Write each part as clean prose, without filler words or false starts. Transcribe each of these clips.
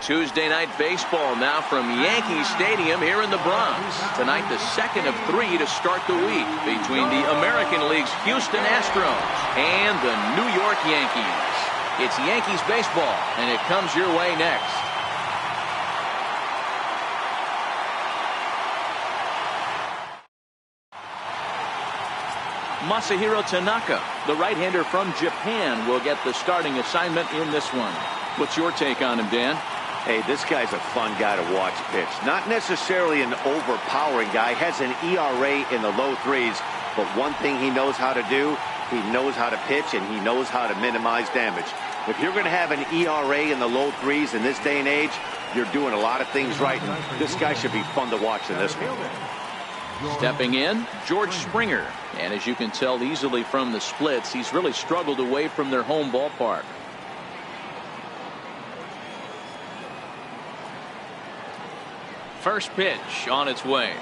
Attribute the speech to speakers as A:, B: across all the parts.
A: Tuesday night baseball now from Yankee Stadium here in the Bronx. Tonight, the second of 3 to start the week between the American League's Houston Astros and the New York Yankees. It's Yankees baseball, and it comes your way next. Masahiro Tanaka, the right-hander from Japan, will get the starting assignment in this one. What's your take on him, Dan?
B: Hey, this guy's a fun guy to watch pitch. Not necessarily an overpowering guy. Has an ERA in the low 3s. But one thing he knows how to do, he knows how to pitch, and he knows how to minimize damage. If you're going to have an ERA in the low 3s in this day and age, you're doing a lot of things right. And this guy should be fun to watch in this one.
A: Stepping in, George Springer. And as you can tell easily from the splits, he's really struggled away from their home ballpark. First pitch on its way.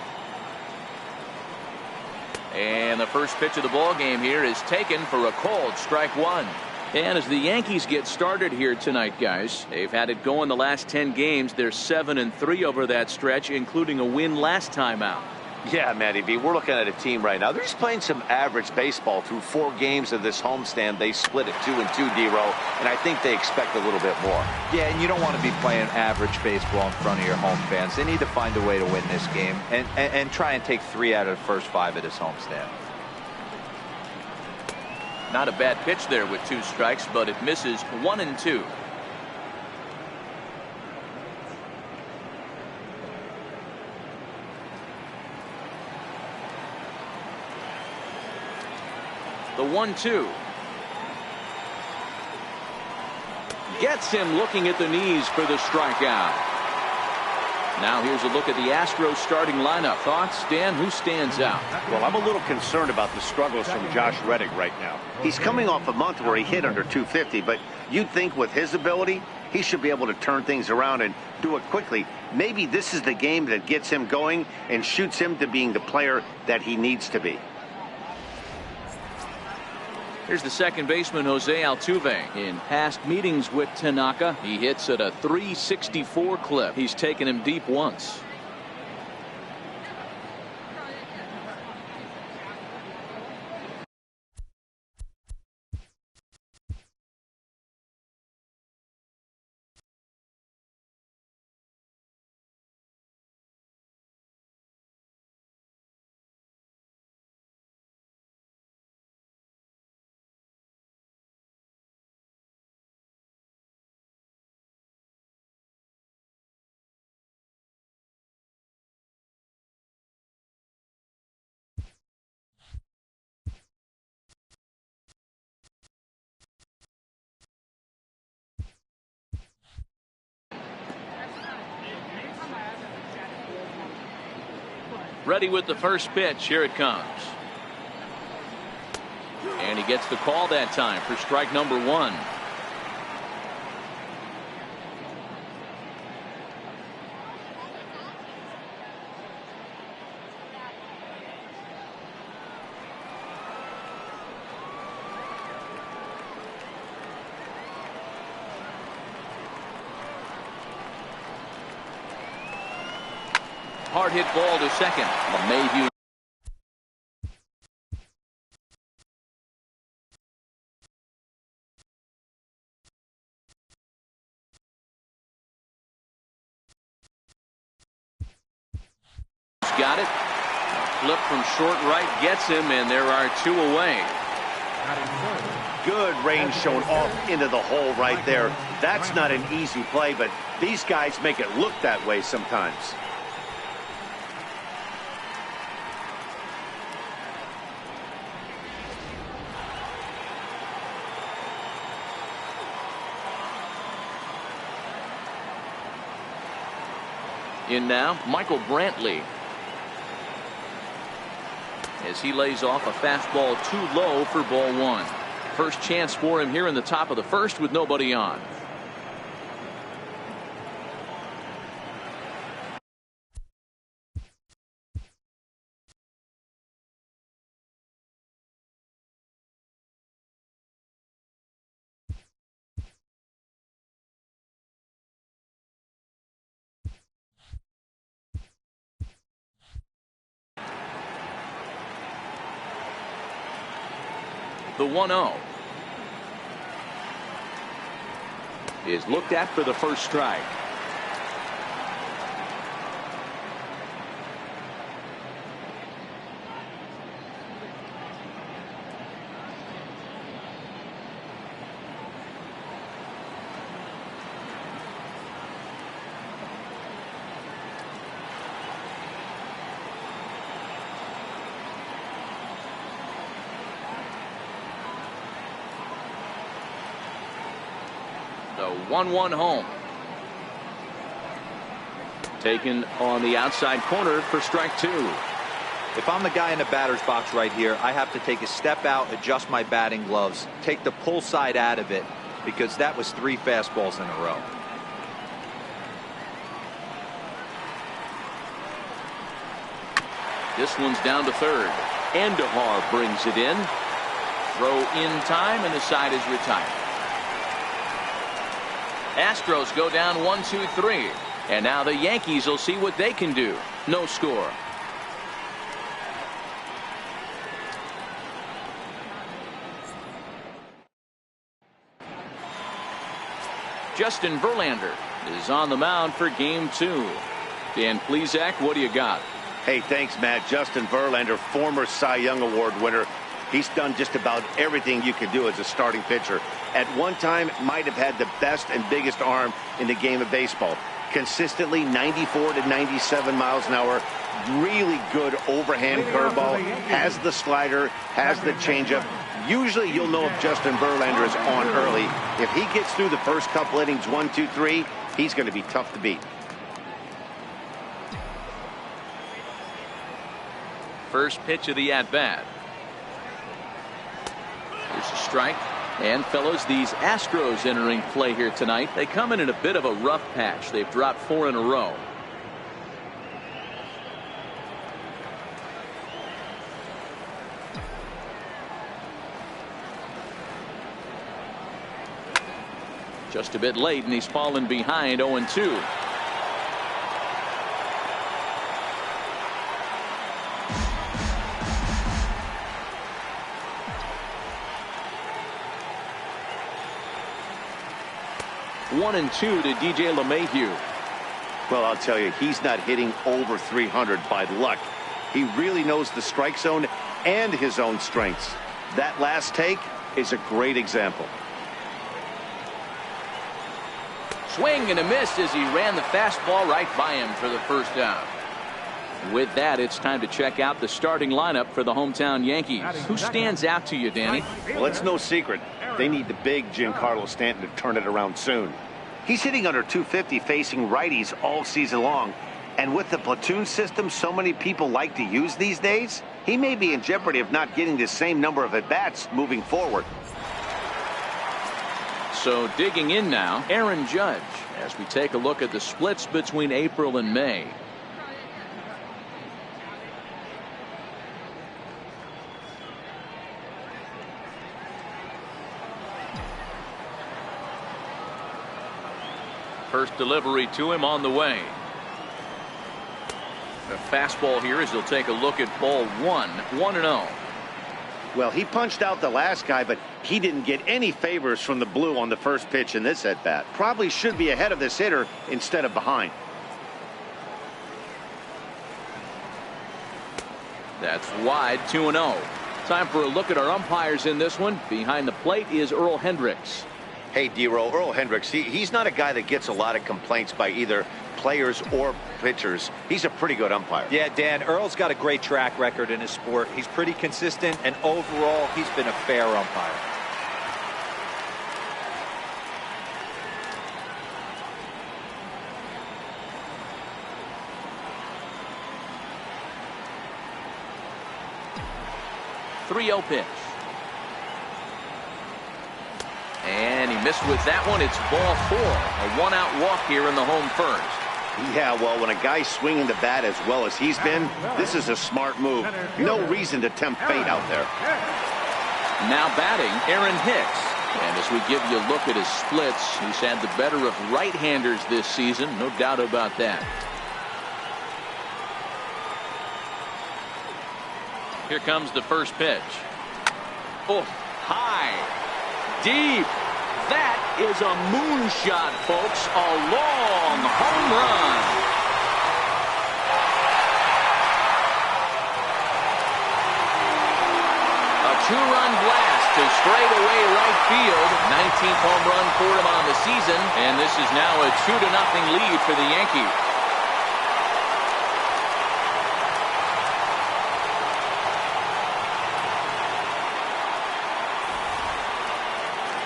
A: And the first pitch of the ball game here is taken for a called strike one. And as the Yankees get started here tonight, guys, they've had it going the last 10 games. They're 7-3 over that stretch, including a win last time out.
B: Yeah, Matty B, we're looking at a team right now. They're just playing some average baseball through 4 games of this homestand. They split at 2-2, D-Row, and I think they expect a little bit more.
C: Yeah, and you don't want to be playing average baseball in front of your home fans. They need to find a way to win this game and try and take 3 out of the first 5 of this homestand.
A: Not a bad pitch there with 2 strikes, but it misses 1-2. The 1-2 gets him looking at the knees for the strikeout. Now here's a look at the Astros starting lineup. Thoughts, Dan? Who stands out?
B: Well, I'm a little concerned about the struggles from Josh Reddick right now. He's coming off a month where he hit under 250, but you'd think with his ability, he should be able to turn things around and do it quickly. Maybe this is the game that gets him going and shoots him to being the player that he needs to be.
A: Here's the second baseman, Jose Altuve. In past meetings with Tanaka, he hits at a 364 clip. He's taken him deep once. Ready with the first pitch. Here it comes. And he gets the call that time for strike number 1. Hard hit ball to second. Mayhew. Got it. Flip from short right gets him, and there are 2 away.
B: Good range shown off into the hole right there. That's not an easy play, but these guys make it look that way sometimes.
A: In now, Michael Brantley. As he lays off a fastball too low for ball 1. First chance for him here in the top of the first with nobody on. the 1-0. Is looked at for the first strike. The 1-1 home. Taken on the outside corner for strike 2.
C: If I'm the guy in the batter's box right here, I have to take a step out, adjust my batting gloves, take the pull side out of it, because that was 3 fastballs in a row.
A: This one's down to third. Andahar brings it in. Throw in time, and the side is retired. Astros go down 1-2-3. And now the Yankees will see what they can do. No score. Justin Verlander is on the mound for game 2. Dan Plesac, what do you got?
B: Hey, thanks, Matt. Justin Verlander, former Cy Young Award winner. He's done just about everything you can do as a starting pitcher. At one time, might have had the best and biggest arm in the game of baseball. Consistently 94 to 97 miles an hour. Really good overhand curveball. Has the slider, has the changeup. Usually you'll know if Justin Verlander is on early. If he gets through the first couple innings, 1, 2, 3, he's going to be tough to beat.
A: First pitch of the at-bat. Here's a strike. And fellows, these Astros entering play here tonight. They come in a bit of a rough patch. They've dropped 4 in a row. Just a bit late, and he's fallen behind 0-2. One and 2 to DJ LeMahieu.
B: Well, I'll tell you, he's not hitting over 300 by luck. He really knows the strike zone and his own strengths. That last take is a great example.
A: Swing and a miss as he ran the fastball right by him for the first out. With that, it's time to check out the starting lineup for the hometown Yankees. Who stands out to you, Danny?
B: Well, it's no secret. They need the big Giancarlo Stanton to turn it around soon. He's hitting under 250 facing righties all season long. And with the platoon system so many people like to use these days, he may be in jeopardy of not getting the same number of at-bats moving forward.
A: So digging in now, Aaron Judge, as we take a look at the splits between April and May. First delivery to him on the way. The fastball here as he'll take a look at ball 1, 1-0.
B: Well, he punched out the last guy, but he didn't get any favors from the blue on the first pitch in this at-bat. Probably should be ahead of this hitter instead of behind.
A: That's wide, 2-0. Time for a look at our umpires in this one. Behind the plate is Earl Hendricks.
B: Hey, D-Roll, Earl Hendricks, he's not a guy that gets a lot of complaints by either players or pitchers. He's a pretty good umpire.
C: Yeah, Dan, Earl's got a great track record in his sport. He's pretty consistent, and overall, he's been a fair umpire.
A: .30 pitch. And he missed with that one. It's ball 4. A 1-out walk here in the home first.
B: Yeah, well, when a guy's swinging the bat as well as he's been, this is a smart move. No reason to tempt fate out there.
A: Now batting, Aaron Hicks. And as we give you a look at his splits, he's had the better of right-handers this season. No doubt about that. Here comes the first pitch. Oh, High. Deep. That is a moonshot, folks. A long home run. A two-run blast to straightaway right field. 19th home run for him on the season. And this is now a 2-0 lead for the Yankees.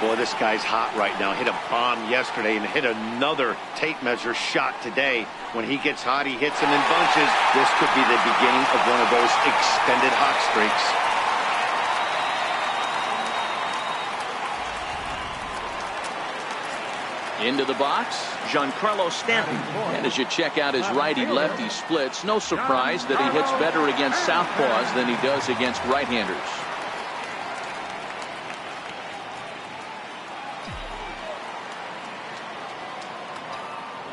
B: Boy, this guy's hot right now. Hit a bomb yesterday and hit another tape measure shot today. When he gets hot, he hits them in bunches. This could be the beginning of one of those extended hot streaks.
A: Into the box, Giancarlo Stanton. And as you check out his righty-lefty splits, no surprise that he hits better against southpaws than he does against right-handers.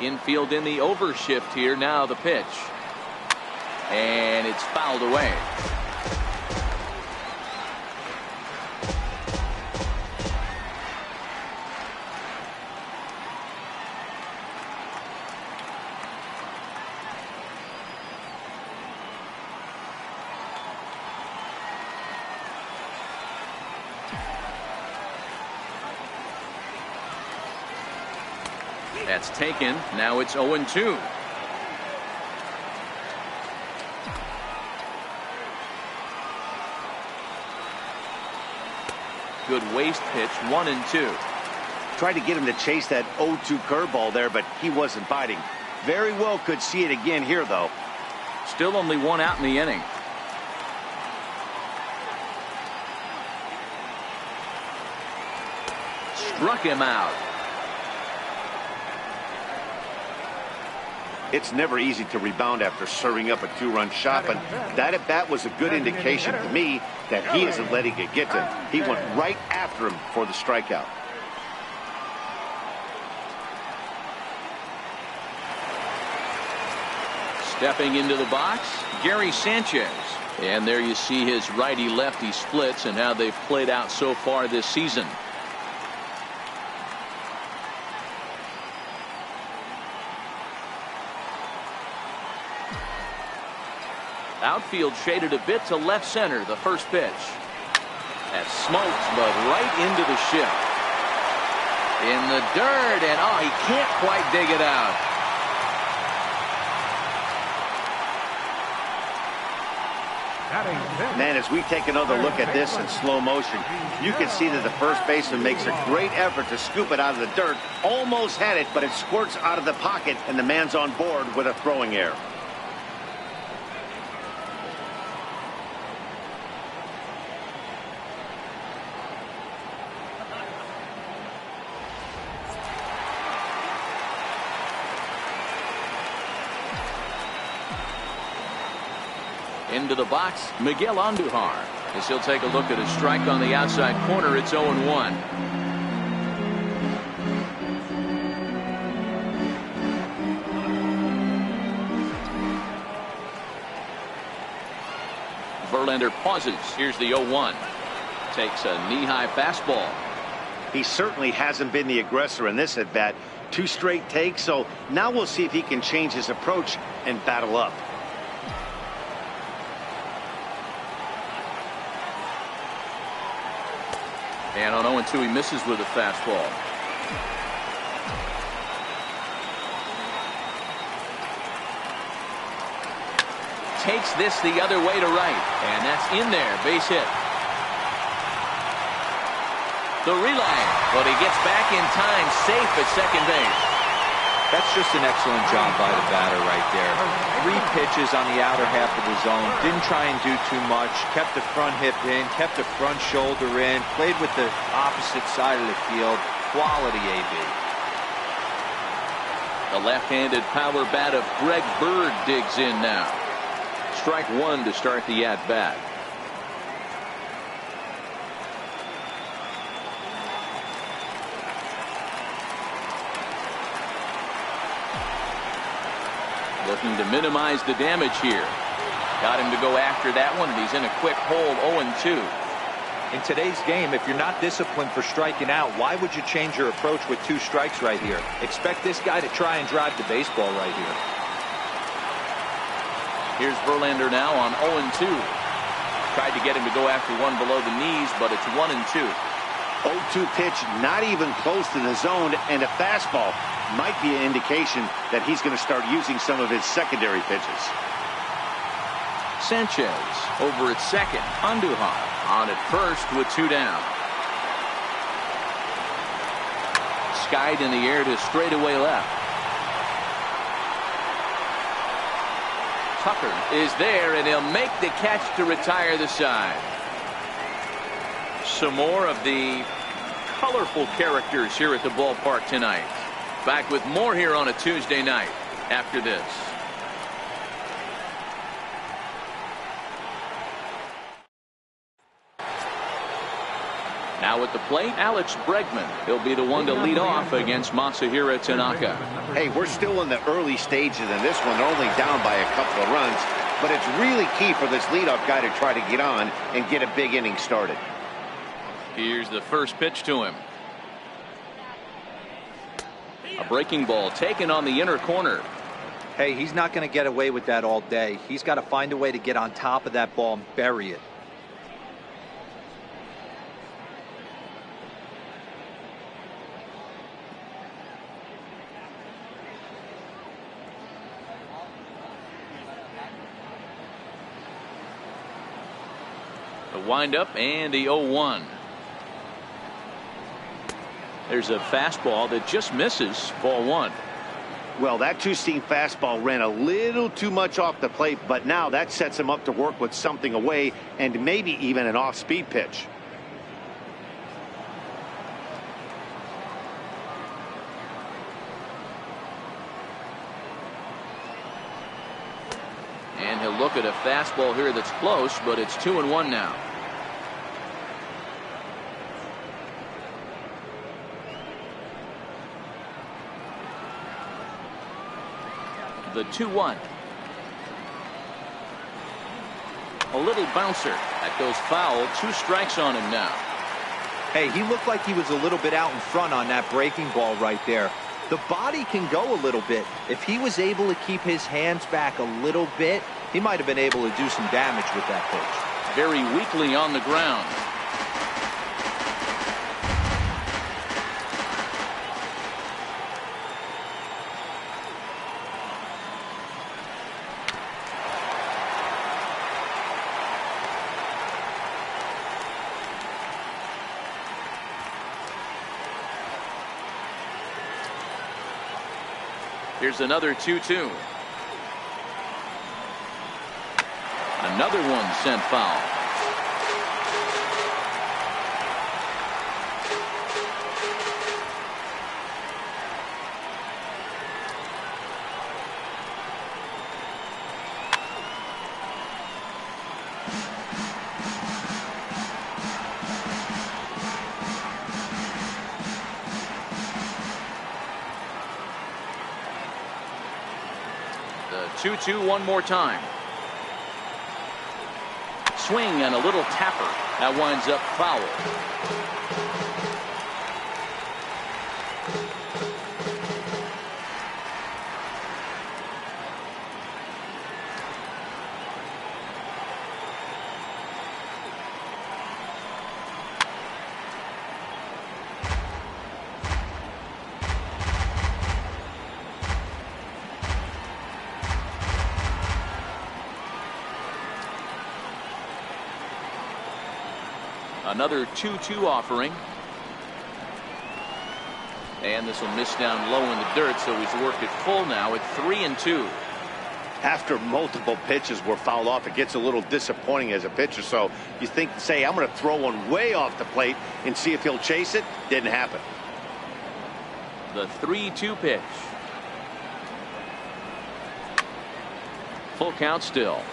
A: Infield in the overshift here. Now the pitch. And it's fouled away. That's taken. Now it's 0-2. Good waist pitch, 1-2.
B: Tried to get him to chase that 0-2 curveball there, but he wasn't biting. Very well could see it again here, though.
A: Still only one out in the inning. Struck him out.
B: It's never easy to rebound after serving up a two-run shot, but that at-bat was a good indication to me that he isn't letting it get to him. He went right after him for the strikeout.
A: Stepping into the box, Gary Sanchez. And there you see his righty-lefty splits and how they've played out so far this season. Outfield shaded a bit to left center. The first pitch. That smoked, but right into the shift. In the dirt, and oh, he can't quite dig it out.
B: Man, as we take another look at this in slow motion, you can see that the first baseman makes a great effort to scoop it out of the dirt. Almost had it, but it squirts out of the pocket, and the man's on board with a throwing error.
A: Into the box, Miguel Andujar. As he'll take a look at a strike on the outside corner, it's 0-1. Verlander pauses. Here's the 0-1. Takes a knee-high fastball.
B: He certainly hasn't been the aggressor in this at-bat. 2 straight takes, so now we'll see if he can change his approach and battle up.
A: And on 0-2, he misses with a fastball. Takes this the other way to right. And that's in there. Base hit. The relay. But he gets back in time, safe at second base.
C: That's just an excellent job by the batter right there. 3 pitches on the outer half of the zone. Didn't try and do too much. Kept the front hip in. Kept the front shoulder in. Played with the opposite side of the field. Quality AB.
A: The left-handed power bat of Greg Bird digs in now. Strike 1 to start the at-bat. Looking to minimize the damage here. Got him to go after that one, and he's in a quick hole. 0-2.
C: In today's game, if you're not disciplined for striking out, why would you change your approach with 2 strikes right here? Expect this guy to try and drive the baseball right here.
A: Here's Verlander now on 0-2. Tried to get him to go after one below the knees, but it's 1-2.
B: 0-2 pitch, not even close to the zone, and a fastball might be an indication that he's going to start using some of his secondary pitches.
A: Sanchez over at second. Andujar on at first with 2 down. Skied in the air to straightaway left. Tucker is there, and he'll make the catch to retire the side. Some more of the colorful characters here at the ballpark tonight. Back with more here on a Tuesday night after this. Now at the plate, Alex Bregman. He'll be the one to lead off against Masahiro Tanaka.
B: Hey, we're still in the early stages in this one. They're only down by a couple of runs, but it's really key for this leadoff guy to try to get on and get a big inning started.
A: Here's the first pitch to him. A breaking ball taken on the inner corner.
C: Hey, he's not going to get away with that all day. He's got to find a way to get on top of that ball and bury it.
A: The windup and the 0-1. There's a fastball that just misses. Ball 1.
B: Well, that 2-seam fastball ran a little too much off the plate, but now that sets him up to work with something away and maybe even an off-speed pitch.
A: And he'll look at a fastball here that's close, but it's 2-1 now. The 2-1. A little bouncer. That goes foul. 2 strikes on him now.
C: Hey, he looked like he was a little bit out in front on that breaking ball right there. The body can go a little bit. If he was able to keep his hands back a little bit, he might have been able to do some damage with that pitch.
A: Very weakly on the ground. Here's another 2-2. Another one sent foul. The 2-2 one more time. Swing and a little tapper. That winds up foul. Another 2-2 offering. And this will miss down low in the dirt, so he's worked it full now at 3-2.
B: After multiple pitches were fouled off, it gets a little disappointing as a pitcher. So you think, say, I'm going to throw one way off the plate and see if he'll chase it. Didn't happen.
A: The 3-2 pitch. Full count still.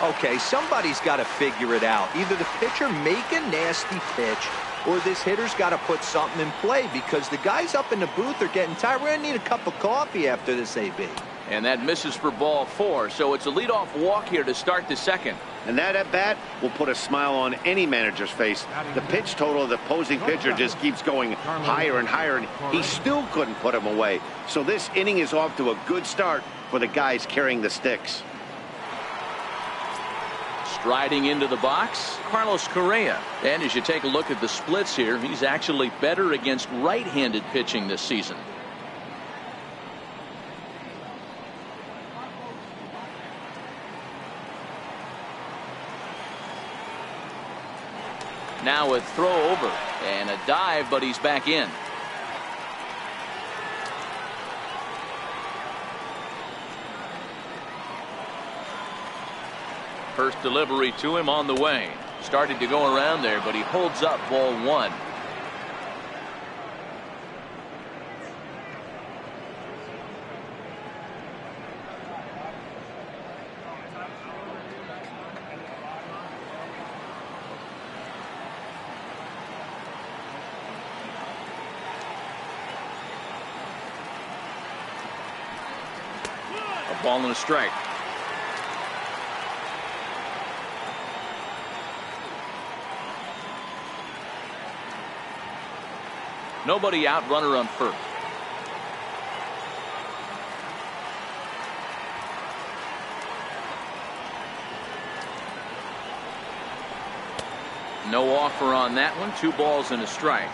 C: Okay, somebody's got to figure it out. Either the pitcher make a nasty pitch, or this hitter's got to put something in play, because the guys up in the booth are getting tired. We're going to need a cup of coffee after this, AB.
A: And that misses for ball 4. So it's a leadoff walk here to start the second.
B: And that at bat will put a smile on any manager's face. The pitch total of the opposing pitcher just keeps going higher and higher, and he still couldn't put him away. So this inning is off to a good start for the guys carrying the sticks.
A: Striding into the box, Carlos Correa. And as you take a look at the splits here, he's actually better against right-handed pitching this season. Now a throw over and a dive, but he's back in. First delivery to him on the way. Started to go around there, but he holds up ball 1. A ball and a strike. Nobody out, runner on first. No offer on that one. 2 balls and a strike.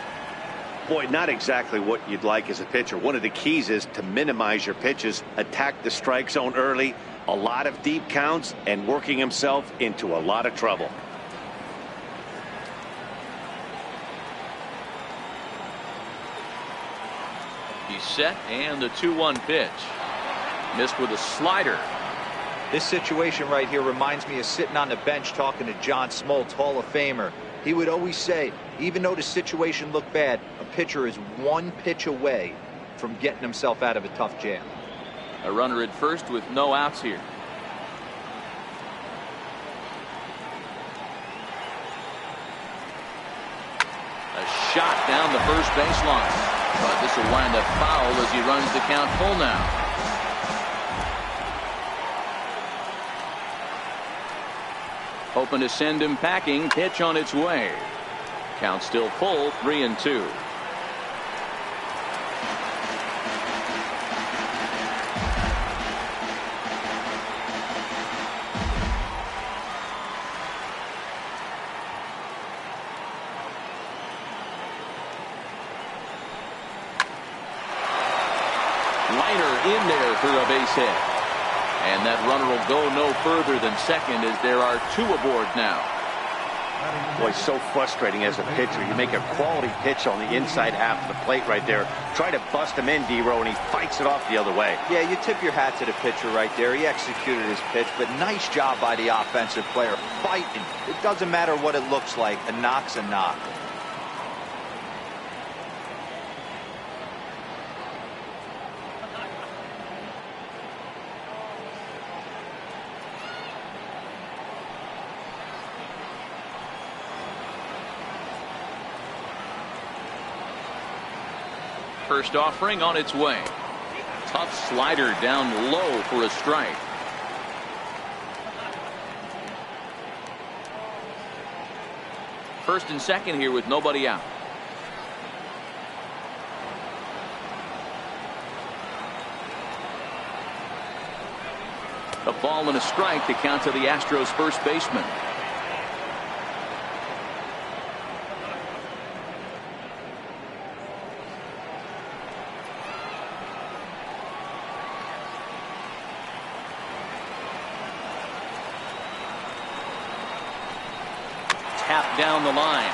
B: Boy, not exactly what you'd like as a pitcher. One of the keys is to minimize your pitches, attack the strike zone early, a lot of deep counts, and working himself into a lot of trouble.
A: He's set, and the 2-1 pitch. Missed with a slider.
C: This situation right here reminds me of sitting on the bench talking to John Smoltz, Hall of Famer. He would always say, even though the situation looked bad, a pitcher is 1 pitch away from getting himself out of a tough jam.
A: A runner at first with no outs here. A shot down the first baseline. But this will wind up foul as he runs the count full now. Hoping to send him packing. Pitch on its way. Count still full, 3-2. In there for a base hit. And that runner will go no further than second as there are 2 aboard now.
B: Boy, so frustrating as a pitcher. You make a quality pitch on the inside half of the plate right there. Try to bust him in, D-Row, and he fights it off the other way.
C: Yeah, you tip your hat to the pitcher right there. He executed his pitch, but nice job by the offensive player. Fighting. It doesn't matter what it looks like. A knock's a knock.
A: First offering on its way. Tough slider down low for a strike. First and second here with nobody out. A ball and a strike to count to the Astros first baseman. Tapped down the line.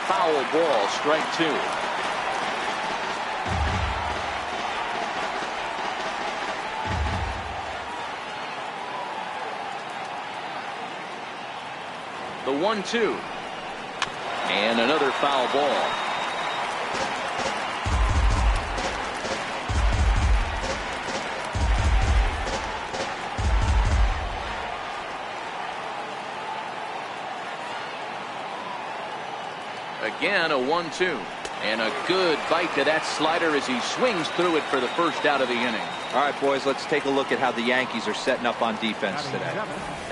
A: Foul ball, strike 2. The 1-2. And another foul ball. Again, a 1-2. And a good bite to that slider as he swings through it for the first out of the inning.
C: All right, boys, let's take a look at how the Yankees are setting up on defense today.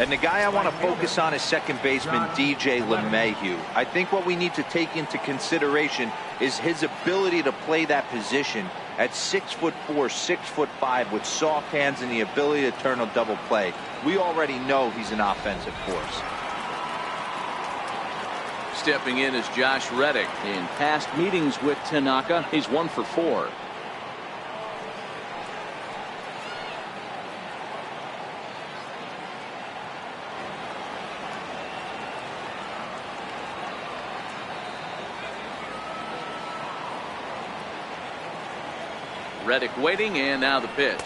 C: And the guy I want to focus on is second baseman DJ LeMahieu. I think what we need to take into consideration is his ability to play that position at 6'4", 6'5", with soft hands and the ability to turn a double play. We already know he's an offensive force.
A: Stepping in is Josh Reddick. In past meetings with Tanaka, he's 1 for 4. Reddick waiting, and now the pitch.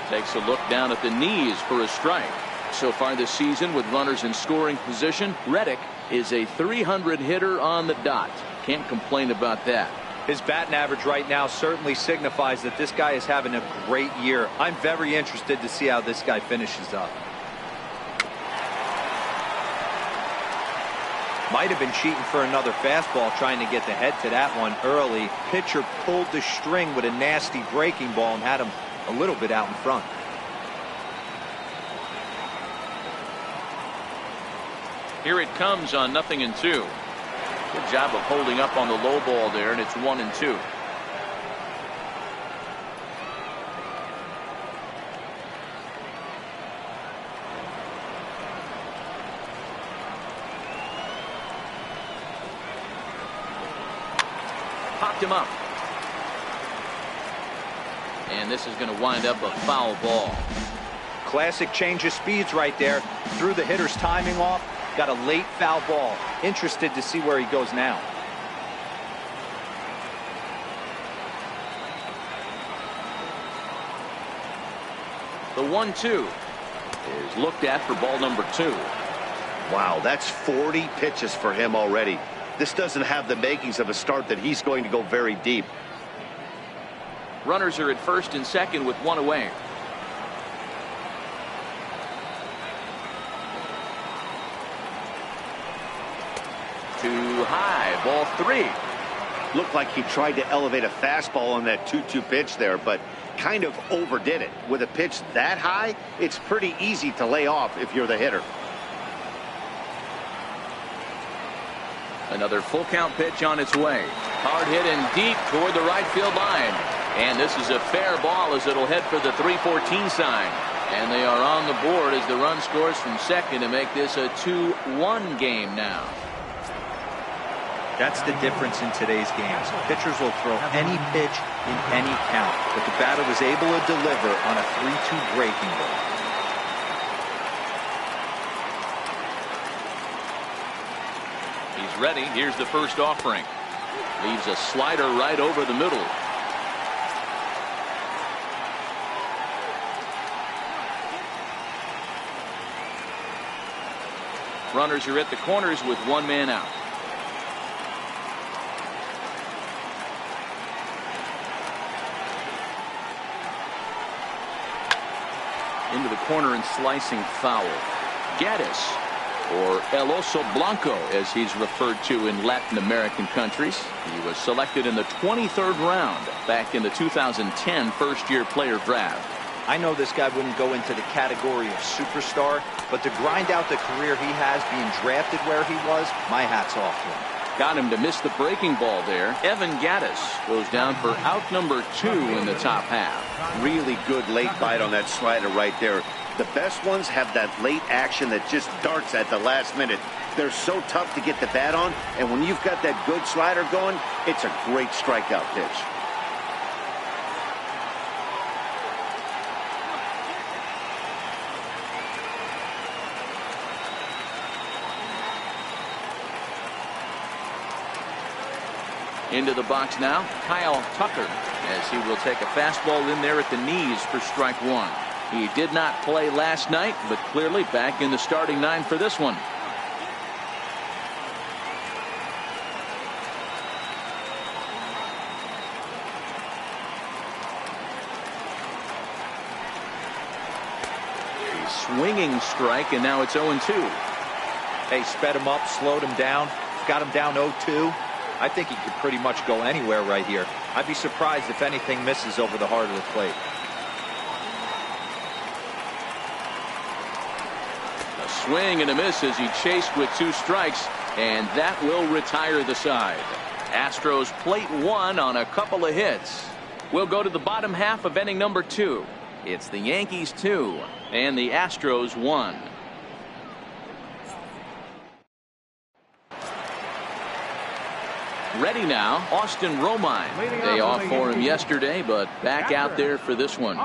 A: Takes a look down at the knees for a strike. So far this season, with runners in scoring position, Reddick is a .300 hitter on the dot. Can't complain about that.
C: His batting average right now certainly signifies that this guy is having a great year. I'm very interested to see how this guy finishes up. Might have been cheating for another fastball, trying to get the head to that one early. Pitcher pulled the string with a nasty breaking ball and had him a little bit out in front.
A: Here it comes on 0-2. Good job of holding up on the low ball there, and it's 1-2. Popped him up. And this is going to wind up a foul ball.
C: Classic change of speeds right there. Threw the hitter's timing off. Got a late foul ball. Interested to see where he goes now.
A: The 1-2 is looked at for ball number 2.
B: Wow, that's 40 pitches for him already. This doesn't have the makings of a start that he's going to go very deep.
A: Runners are at first and second with 1 away. Too high, ball 3.
B: Looked like he tried to elevate a fastball on that 2-2 pitch there, but kind of overdid it. With a pitch that high, it's pretty easy to lay off if you're the hitter.
A: Another full count pitch on its way. Hard hit and deep toward the right field line. And this is a fair ball as it'll head for the 3-14 sign. And they are on the board as the run scores from second to make this a 2-1 game now.
C: That's the difference in today's games. Pitchers will throw any pitch in any count, but the batter was able to deliver on a 3-2 breaking ball.
A: He's ready. Here's the first offering. Leaves a slider right over the middle. Runners are at the corners with 1 man out. Into the corner and slicing foul. Gaddis, or El Oso Blanco as he's referred to in Latin American countries. He was selected in the 23rd round back in the 2010 first-year player draft.
C: I know this guy wouldn't go into the category of superstar, but to grind out the career he has being drafted where he was, my hat's off to him.
A: Got him to miss the breaking ball there. Evan Gaddis goes down for out number 2 in the top half.
B: Really good late bite on that slider right there. The best ones have that late action that just darts at the last minute. They're so tough to get the bat on, and when you've got that good slider going, it's a great strikeout pitch.
A: Into the box now, Kyle Tucker, as he will take a fastball in there at the knees for strike 1. He did not play last night, but clearly back in the starting 9 for this one. A swinging strike, and now it's 0-2.
C: They sped him up, slowed him down, got him down 0-2. I think he could pretty much go anywhere right here. I'd be surprised if anything misses over the heart of the plate.
A: A swing and a miss as he chased with 2 strikes, and that will retire the side. Astros plate 1 on a couple of hits. We'll go to the bottom half of inning number 2. It's the Yankees 2 and the Astros 1. Ready now, Austin Romine. Day off for him yesterday, but back out there for this one.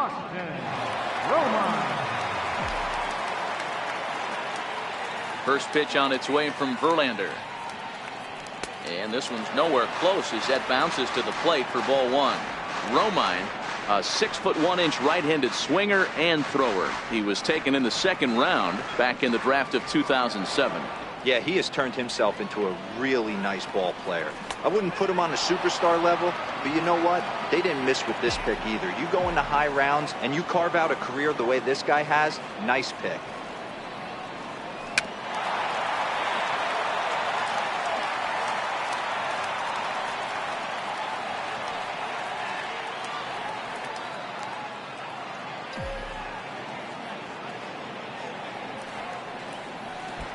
A: First pitch on its way from Verlander. And this one's nowhere close as that bounces to the plate for ball 1. Romine, a 6'1" right-handed swinger and thrower. He was taken in the 2nd round back in the draft of 2007.
C: Yeah, he has turned himself into a really nice ball player. I wouldn't put him on a superstar level, but you know what? They didn't miss with this pick either. You go into high rounds and you carve out a career the way this guy has, nice pick.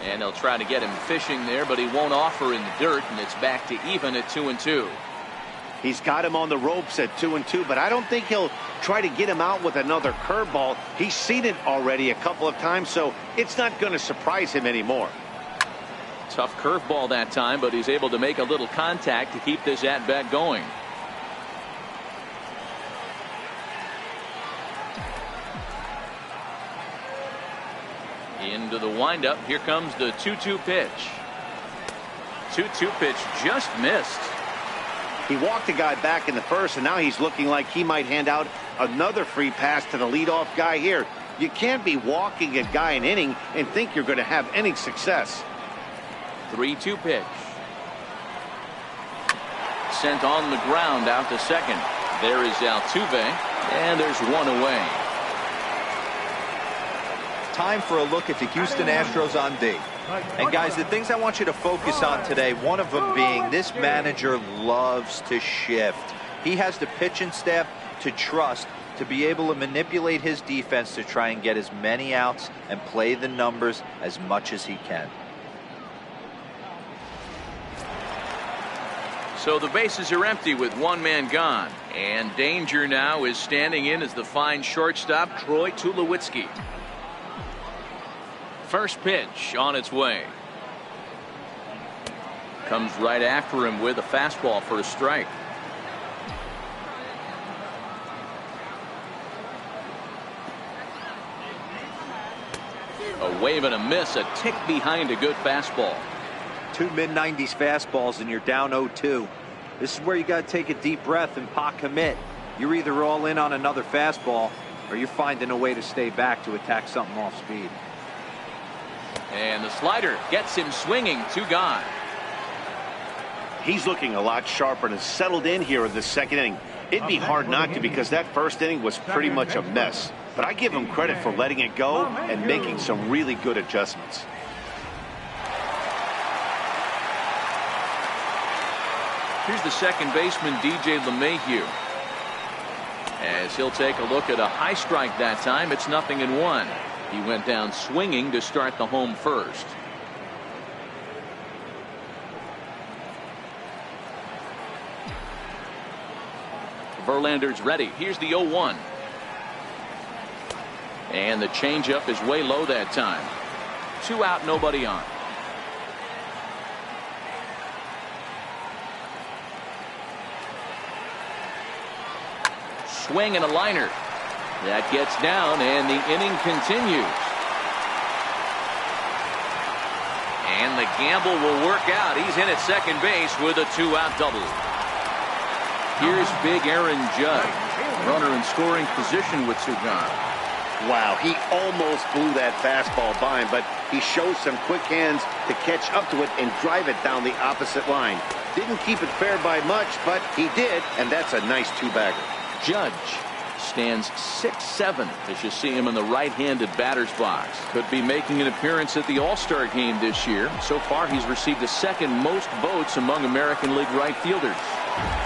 A: And they'll try to get him fishing there, but he won't offer in the dirt, and it's back to even at 2-2.
B: He's got him on the ropes at 2-2, but I don't think he'll try to get him out with another curveball. He's seen it already a couple of times, so it's not going to surprise him anymore.
A: Tough curveball that time, but he's able to make a little contact to keep this at-bat going. Into the windup. Here comes the 2-2 pitch. 2-2 pitch just missed.
B: He walked a guy back in the first, and now he's looking like he might hand out another free pass to the leadoff guy here. You can't be walking a guy an inning and think you're going to have any success.
A: 3-2 pitch. Sent on the ground out to second. There is Altuve, and there's one away.
C: Time for a look at the Houston Astros on D. And guys, the things I want you to focus on today, one of them being this manager loves to shift. He has the pitching staff to trust to be able to manipulate his defense to try and get as many outs and play the numbers as much as he can.
A: So the bases are empty with 1 man gone, and danger now is standing in as the fine shortstop Troy Tulowitzki. First pitch on its way. Comes right after him with a fastball for a strike. A wave and a miss, a tick behind a good fastball.
C: 2 mid-90s fastballs and you're down 0-2. This is where you got to take a deep breath and pot commit. You're either all in on another fastball or you're finding a way to stay back to attack something off speed.
A: And the slider gets him swinging, 2 gone.
B: He's looking a lot sharper and has settled in here in the 2nd inning. It'd be hard not to, because that 1st inning was pretty much a mess. But I give him credit for letting it go and making some really good adjustments.
A: Here's the second baseman, DJ LeMahieu. As he'll take a look at a high strike that time, it's 0-1. He went down swinging to start the home first. Verlander's ready. Here's the 0-1. And the changeup is way low that time. 2 out, nobody on. Swing and a liner. That gets down, and the inning continues. And the gamble will work out. He's in at second base with a 2-out double. Here's big Aaron Judge. Runner in scoring position with 2 gone.
B: Wow, he almost blew that fastball by him, but he shows some quick hands to catch up to it and drive it down the opposite line. Didn't keep it fair by much, but he did, and that's a nice 2-bagger.
A: Judge Stands 6'7" as you see him in the right-handed batter's box. Could be making an appearance at the All-Star game this year. So far he's received the second most votes among American League right fielders.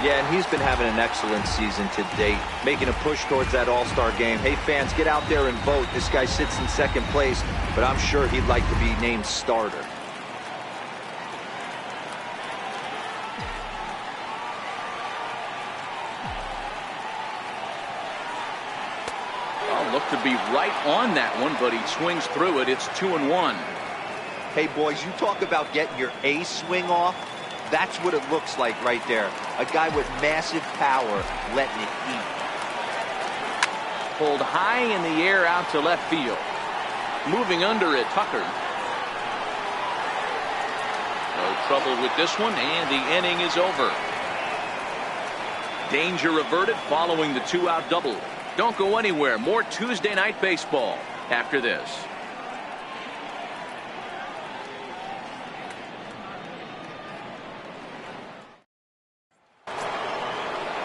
C: Yeah, and he's been having an excellent season to date, making a push towards that All-Star game. Hey fans, get out there and vote. This guy sits in second place, but I'm sure he'd like to be named starter.
A: Look to be right on that one, but he swings through it. It's 2-1.
C: Hey boys, you talk about getting your A swing off. That's what it looks like right there. A guy with massive power letting it eat.
A: Pulled high in the air out to left field. Moving under it, Tucker. No trouble with this one, and the inning is over. Danger averted following the 2-out double. Don't go anywhere. More Tuesday night baseball after this.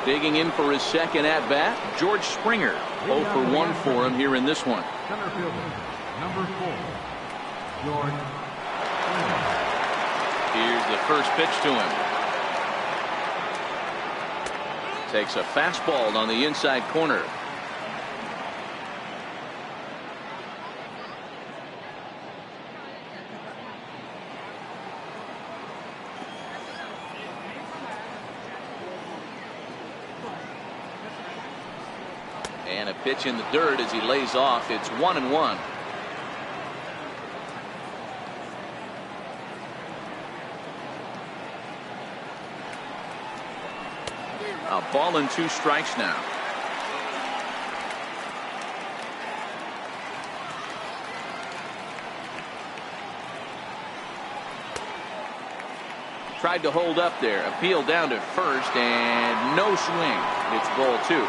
A: Digging in for his second at-bat, George Springer. 0 for 1 for him here in this one.
D: Center fielder, number 4, George Springer.
A: Here's the first pitch to him. Takes a fastball on the inside corner. And a pitch in the dirt as he lays off. It's 1-1. A ball and 2 strikes now. Tried to hold up there. Appeal down to first and no swing. It's ball 2.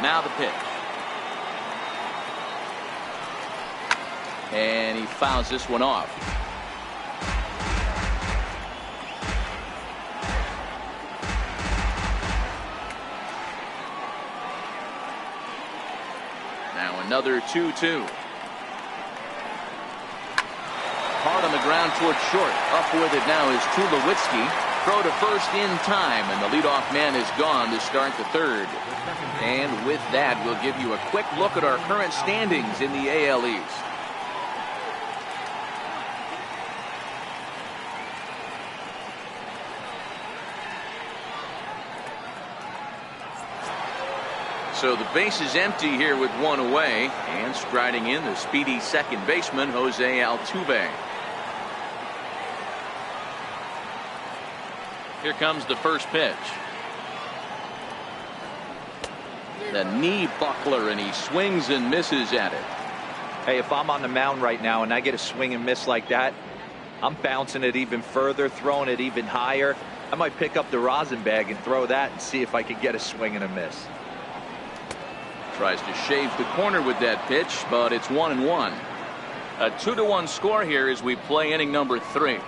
A: Now the pitch. And he fouls this one off. Now another 2-2. Hard on the ground towards short. Up with it now is Tulowitzki. Throw to first in time, and the leadoff man is gone to start the third. And with that, we'll give you a quick look at our current standings in the AL East. So the base is empty here with 1 away, and striding in the speedy second baseman, Jose Altuve. Here comes the first pitch. The knee buckler, and he swings and misses at it.
C: Hey, if I'm on the mound right now and I get a swing and miss like that, I'm bouncing it even further, throwing it even higher. I might pick up the rosin bag and throw that and see if I can get a swing and a miss.
A: Tries to shave the corner with that pitch, but it's 1-1. A 2-1 score here as we play inning number 3.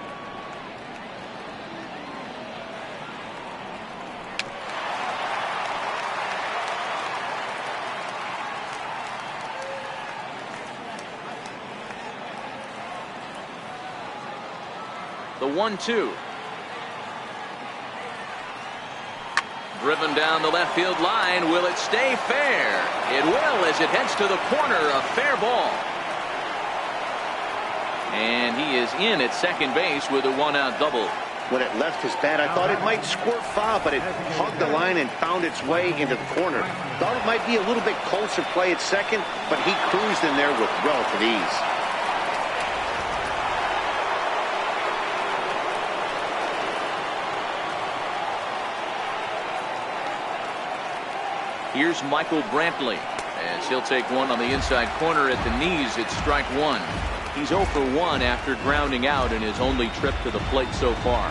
A: The 1-2. Driven down the left field line. Will it stay fair? It will as it heads to the corner. A fair ball. And he is in at second base with a 1-out double.
B: When it left his bat, I thought it might squirt foul, but it hugged the line and found its way into the corner. Thought it might be a little bit closer play at second, but he cruised in there with relative ease.
A: Here's Michael Brantley as he'll take one on the inside corner at the knees. It's strike 1. He's 0 for 1 after grounding out in his only trip to the plate so far.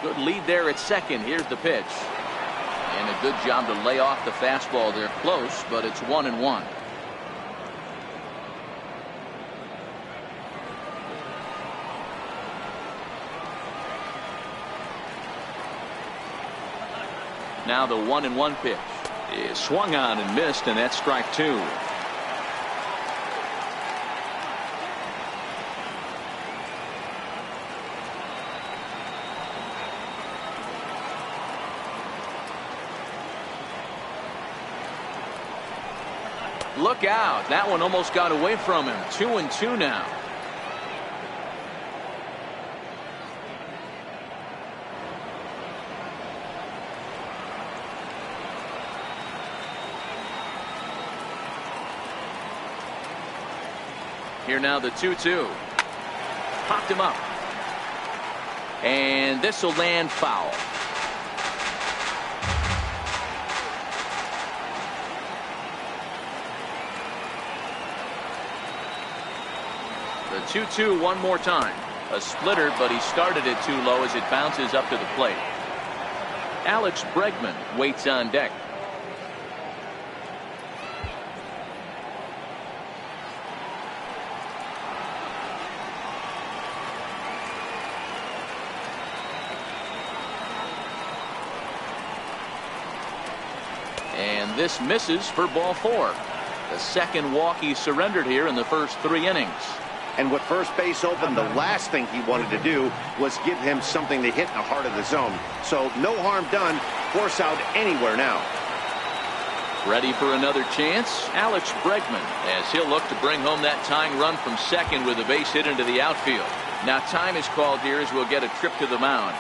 A: Good lead there at second. Here's the pitch. And a good job to lay off the fastball there close, but it's 1-1. Now the 1-1 pitch is swung on and missed, and that's strike 2. Look out. That one almost got away from him. 2-2 now. Here now the 2-2. Popped him up. And this will land foul. The 2-2 one more time. A splitter, but he started it too low as it bounces up to the plate. Alex Bregman waits on deck. And this misses for ball 4. The second walk he surrendered here in the first 3 innings.
B: And with first base open, the last thing he wanted to do was give him something to hit in the heart of the zone. So no harm done. Force out anywhere now.
A: Ready for another chance? Alex Bregman, as he'll look to bring home that tying run from second with a base hit into the outfield. Now time is called here as we'll get a trip to the mound.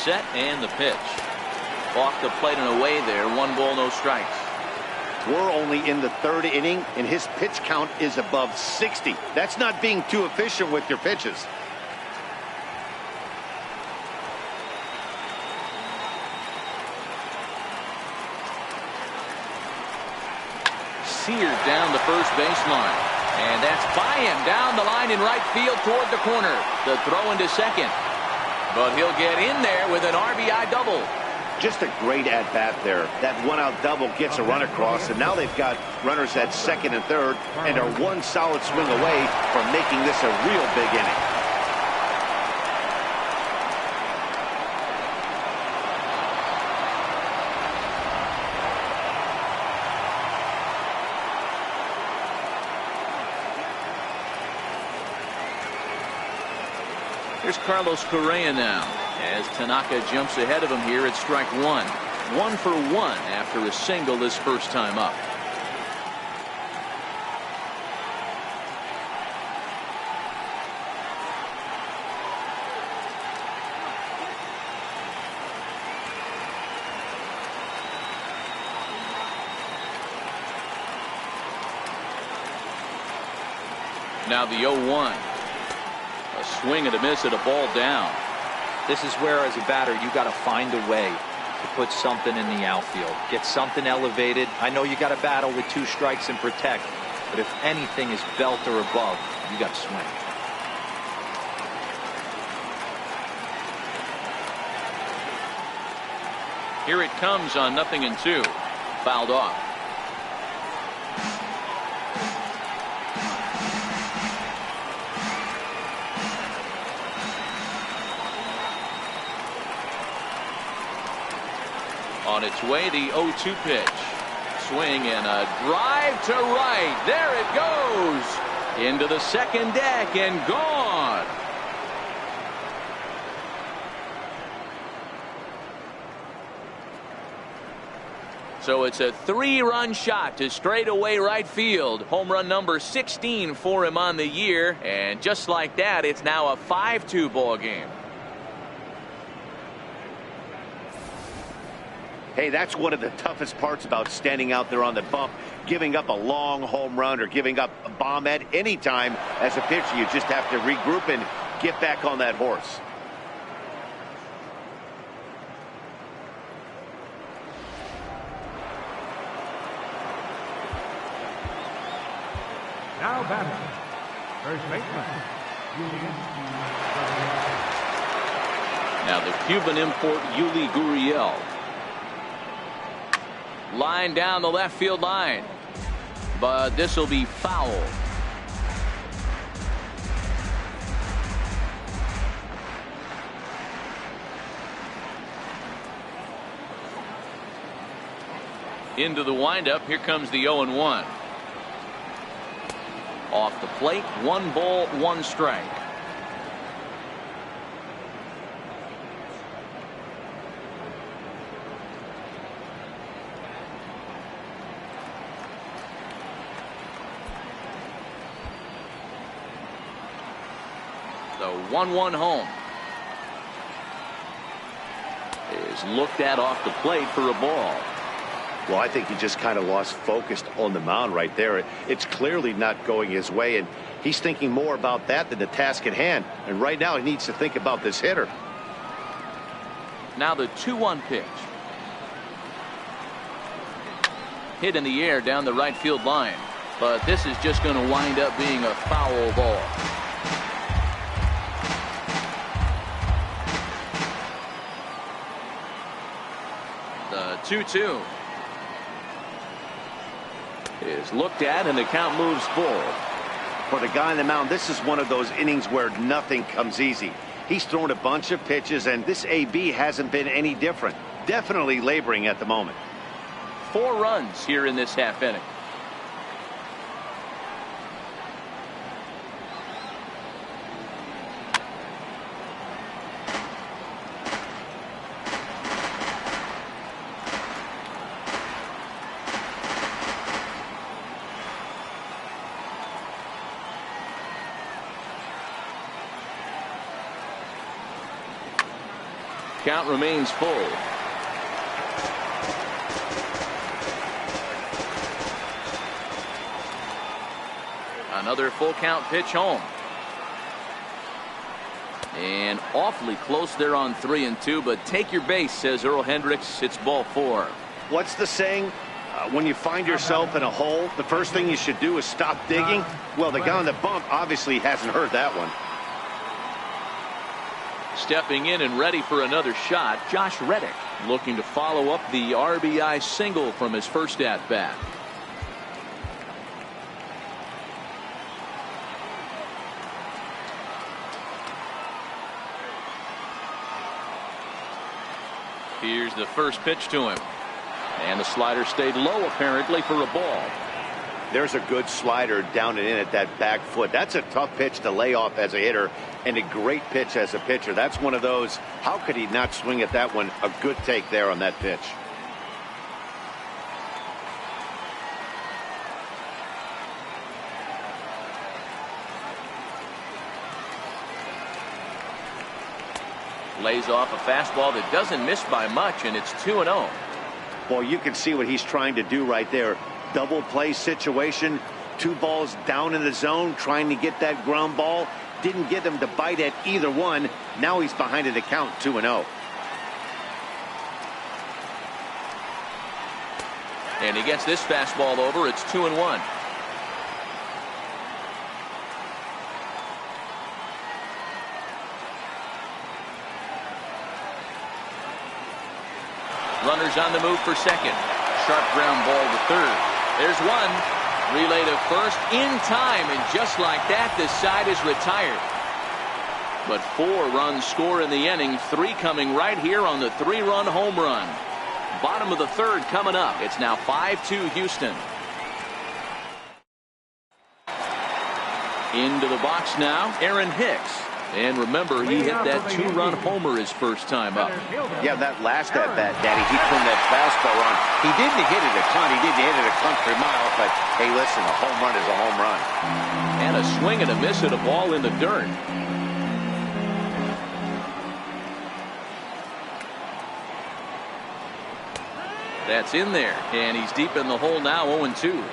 A: Set and the pitch. Off the plate and away there. 1 ball, no strikes.
B: We're only in the 3rd inning, and his pitch count is above 60. That's not being too efficient with your pitches.
A: Seared down the first baseline. And that's by him down the line in right field toward the corner. The throw into second. But he'll get in there with an RBI double.
B: Just a great at-bat there. That one-out double gets a run across, and now they've got runners at second and third and are one solid swing away from making this a real big inning.
A: Here's Carlos Correa now as Tanaka jumps ahead of him here at strike 1. 1 for 1 after a single his first time up. Now the 0-1. A swing and a miss at a ball down.
C: This is where, as a batter, you got to find a way to put something in the outfield. Get something elevated. I know you got to battle with 2 strikes and protect, but if anything is belt or above, you got to swing.
A: Here it comes on 0-2. Fouled off. On its way, the 0-2 pitch. Swing and a drive to right. There it goes. Into the second deck and gone. So it's a 3-run shot to straightaway right field. Home run number 16 for him on the year. And just like that, it's now a 5-2 ball game.
B: Hey, that's one of the toughest parts about standing out there on the bump. Giving up a long home run or giving up a bomb at any time as a pitcher. You just have to regroup and get back on that horse.
D: Now batting, first baseman,
A: Now the Cuban import Yuli Gurriel. Line down the left field line. But this will be foul. Into the windup. Here comes the 0-1. Off the plate. 1 ball, 1 strike. The 1-1 home is looked at off the plate for a ball.
B: Well, I think he just kind of lost focus on the mound right there. It's clearly not going his way, and he's thinking more about that than the task at hand. And right now he needs to think about this hitter.
A: Now the 2-1 pitch. Hit in the air down the right field line. But this is just going to wind up being a foul ball. The 2-2 is looked at, and the count moves forward.
B: For the guy on the mound, this is one of those innings where nothing comes easy. He's thrown a bunch of pitches, and this AB hasn't been any different. Definitely laboring at the moment.
A: 4 runs here in this half inning. Count remains full. Another full count pitch home. And awfully close there on 3-2, but take your base, says Earl Hendricks. It's ball 4.
B: What's the saying? When you find yourself in a hole, the first thing you should do is stop digging. Well, the guy on the bump obviously hasn't heard that one.
A: Stepping in and ready for another shot, Josh Reddick, looking to follow up the RBI single from his first at bat. Here's the first pitch to him, and the slider stayed low apparently for a ball.
B: There's a good slider down and in at that back foot. That's a tough pitch to lay off as a hitter, and a great pitch as a pitcher. That's one of those, how could he not swing at that one? A good take there on that pitch.
A: Lays off a fastball that doesn't miss by much, and it's 2-0.
B: Well, you can see what he's trying to do right there. Double play situation, 2 balls down in the zone, trying to get that ground ball. Didn't get him to bite at either one. Now he's behind in the count, 2-0.
A: And he gets this fastball over. It's 2-1. Runners on the move for second. Sharp ground ball to third. There's one. Relay to first in time, and just like that, this side is retired. But 4 runs score in the inning, 3 coming right here on the 3-run home run. Bottom of the third coming up. It's now 5-2 Houston. Into the box now, Aaron Hicks. And remember, he hit that 2-run homer his first time up.
B: Yeah, that last at bat, Daddy, he turned that fastball on. He didn't hit it a ton. He didn't hit it a country mile, but hey, listen, a home run is a home run.
A: And a swing and a miss at a ball in the dirt. That's in there, and he's deep in the hole now, 0-2.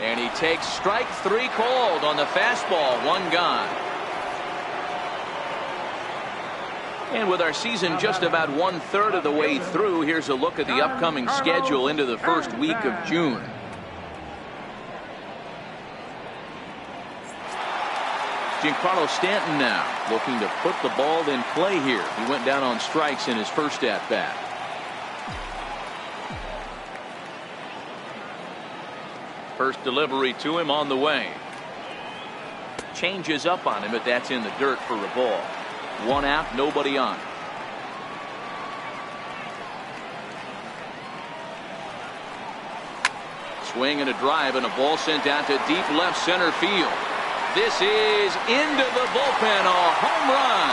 A: And he takes strike 3 called on the fastball. 1 gone. And with our season just about 1/3 of the way through, here's a look at the upcoming schedule into the first week of June. Giancarlo Stanton now looking to put the ball in play here. He went down on strikes in his first at bat. First delivery to him on the way. Changes up on him, but that's in the dirt for a ball. One out, nobody on. Swing and a drive, and a ball sent out to deep left center field. This is into the bullpen, a home run.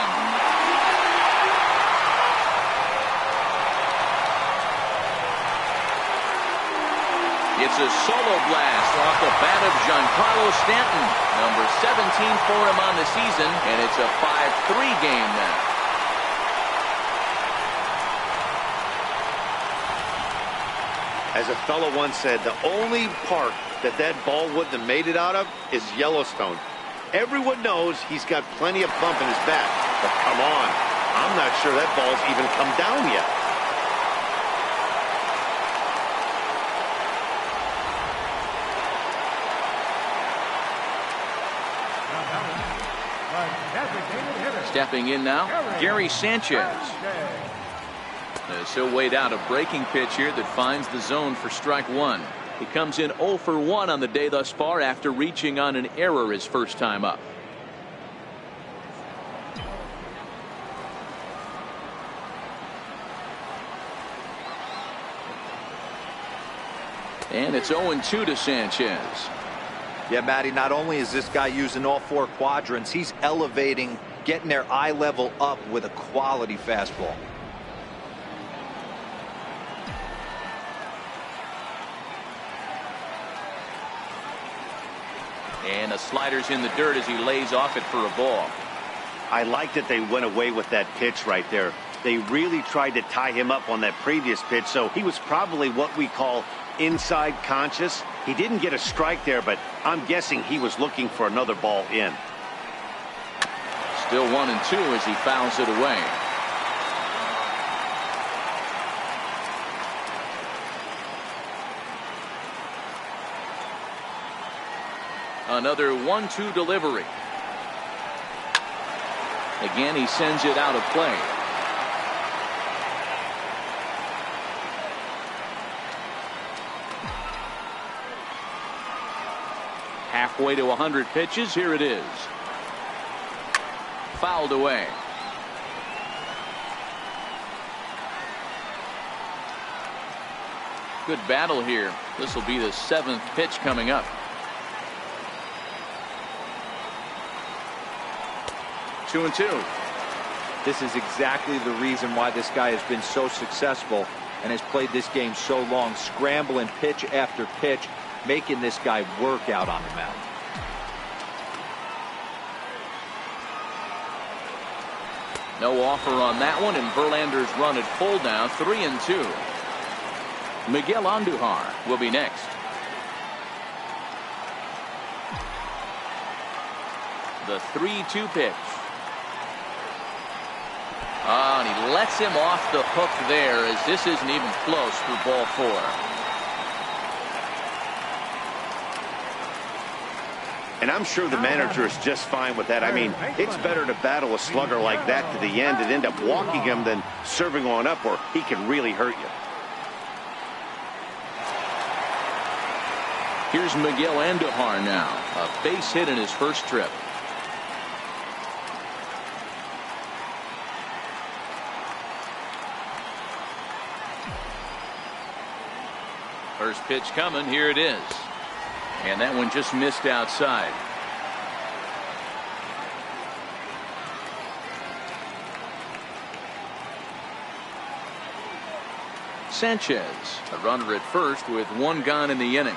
A: It's a solo blast off the bat of Giancarlo Stanton, number 17 for him on the season, and it's a 5-3 game now.
B: As a fellow once said, the only park that ball wouldn't have made it out of is Yellowstone. Everyone knows he's got plenty of bump in his bat, but come on, I'm not sure that ball's even come down yet.
A: Stepping in now, Gary Sanchez. So weighed out a breaking pitch here that finds the zone for strike one. He comes in 0 for 1 on the day thus far after reaching on an error his first time up. And it's 0-2 to Sanchez.
C: Yeah, Matty, not only is this guy using all 4 quadrants, he's elevating, getting their eye level up with a quality fastball.
A: And the slider's in the dirt as he lays off it for a ball.
B: I like that they went away with that pitch right there. They really tried to tie him up on that previous pitch, so he was probably what we call inside conscious. He didn't get a strike there, but I'm guessing he was looking for another ball in.
A: Still 1-2 as he fouls it away. Another 1-2 delivery. Again, he sends it out of play. Halfway to 100 pitches. Here it is. Fouled away. Good battle here. This will be the 7th pitch coming up. 2-2.
C: This is exactly the reason why this guy has been so successful and has played this game so long, scrambling pitch after pitch, making this guy work out on the mound.
A: No offer on that one, and Verlander's run at full now, 3-2. Miguel Andujar will be next. The 3-2 pitch. And he lets him off the hook there, as this isn't even close for ball 4.
B: And I'm sure the manager is just fine with that. I mean, it's better to battle a slugger like that to the end and end up walking him than serving on up, or he can really hurt you.
A: Here's Miguel Andujar now. A base hit in his first trip. First pitch coming. Here it is. And that one just missed outside. Sanchez, a runner at first with 1 gone in the inning.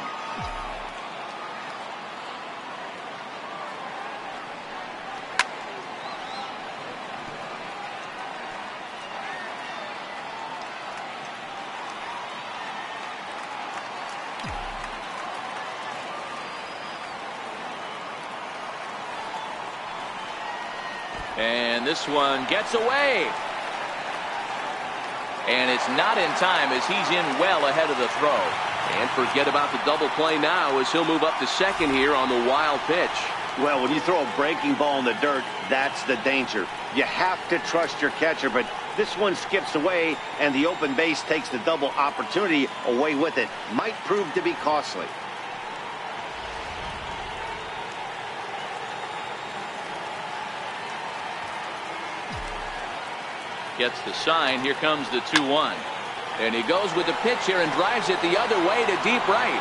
A: And this one gets away. And it's not in time as he's in well ahead of the throw. And forget about the double play now as he'll move up to second here on the wild pitch.
B: Well, when you throw a breaking ball in the dirt, that's the danger. You have to trust your catcher, but this one skips away, and the open base takes the double opportunity away with it. Might prove to be costly.
A: Gets the sign. Here comes the 2-1. And he goes with the pitch here and drives it the other way to deep right.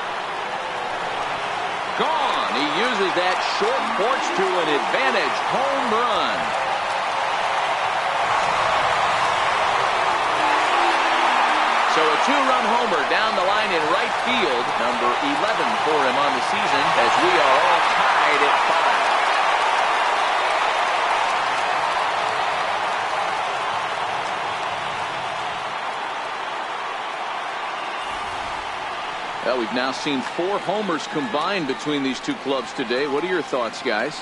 A: Gone. He uses that short porch to an advantage. Home run. So a 2-run homer down the line in right field. Number 11 for him on the season as we are all tied at 5. Well, we've now seen 4 homers combined between these two clubs today. What are your thoughts, guys?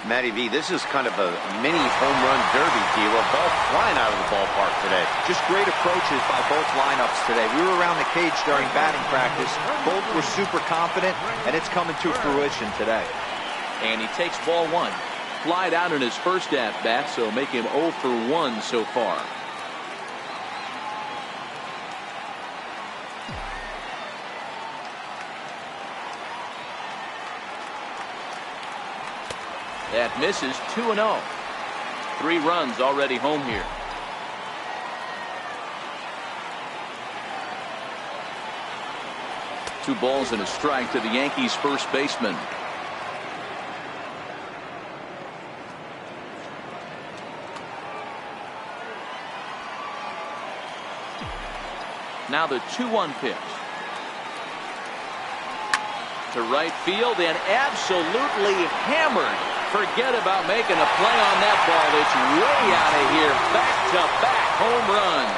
B: Matty V, this is kind of a mini home run derby, deal. A ball flying out of the ballpark today.
C: Just great approaches by both lineups today. We were around the cage during batting practice. Both were super confident, and it's coming to fruition today.
A: And he takes ball 1. Flied out in his first at-bat, so make him 0 for 1 so far. That misses. 2-0. 3 runs already home here. Two balls and a strike to the Yankees first baseman. Now the 2-1 pitch. To right field and absolutely hammered. Forget about making a play on that ball. It's way out of here. Back-to-back home run.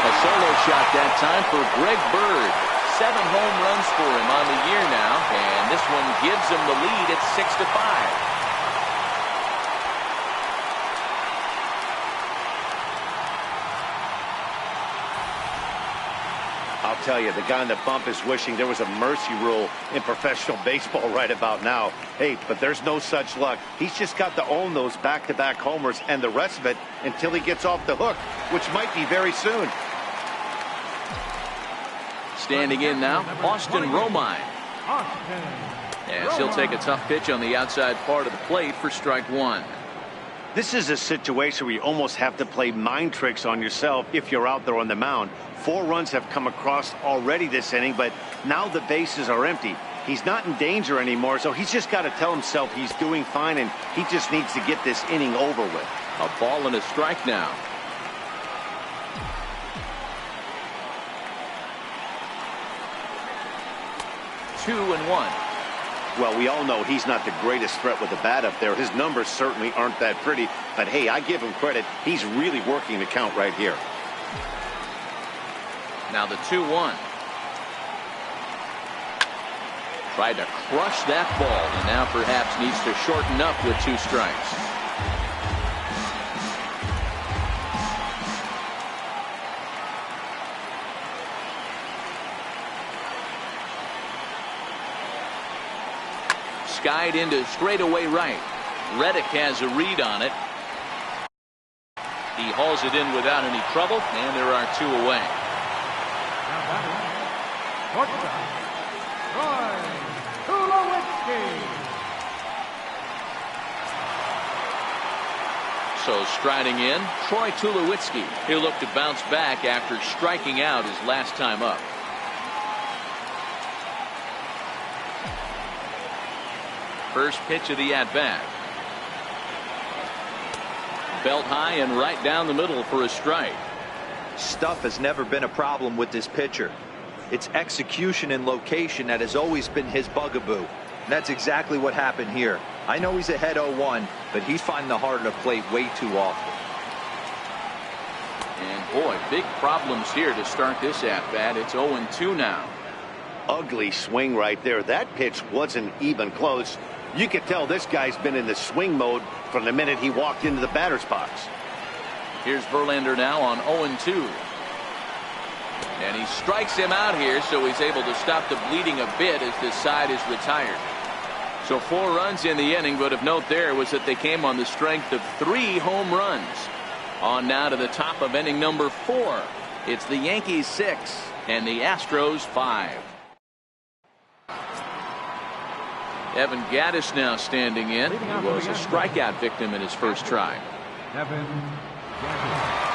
A: A solo shot that time for Greg Bird. 7 home runs for him on the year now, and this one gives him the lead at 6-5.
B: I'll tell you, the guy in the bump is wishing there was a mercy rule in professional baseball right about now. Hey, but there's no such luck. He's just got to own those back-to-back homers and the rest of it until he gets off the hook, which might be very soon.
A: Standing in now, Austin Romine. As he'll take a tough pitch on the outside part of the plate for strike 1.
B: This is a situation where you almost have to play mind tricks on yourself if you're out there on the mound. 4 runs have come across already this inning, but now the bases are empty. He's not in danger anymore, so he's just got to tell himself he's doing fine, and he just needs to get this inning over with.
A: A ball and a strike now. Two and 1.
B: Well, we all know he's not the greatest threat with the bat up there. His numbers certainly aren't that pretty, but hey, I give him credit. He's really working the count right here.
A: Now the 2-1. Tried to crush that ball, and now perhaps needs to shorten up with 2 strikes. Skied into straightaway right. Reddick has a read on it. He hauls it in without any trouble, and there are 2 away. So striding in, Troy Tulowitzki. He'll look to bounce back after striking out his last time up. First pitch of the at-bat. Belt high and right down the middle for a strike.
C: Stuff has never been a problem with this pitcher. It's execution and location that has always been his bugaboo. And that's exactly what happened here. I know he's ahead 0-1, but he's finding the heart of the plate way too often.
A: And boy, big problems here to start this at-bat. It's 0-2 now.
B: Ugly swing right there. That pitch wasn't even close. You can tell this guy's been in the swing mode from the minute he walked into the batter's box.
A: Here's Verlander now on 0-2. And he strikes him out here, so he's able to stop the bleeding a bit as this side is retired. So 4 runs in the inning, but of note there was that they came on the strength of 3 home runs. On now to the top of inning number 4. It's the Yankees 6 and the Astros 5. Evan Gattis now standing in. He was a strikeout victim in his first try.
D: Evan Gattis.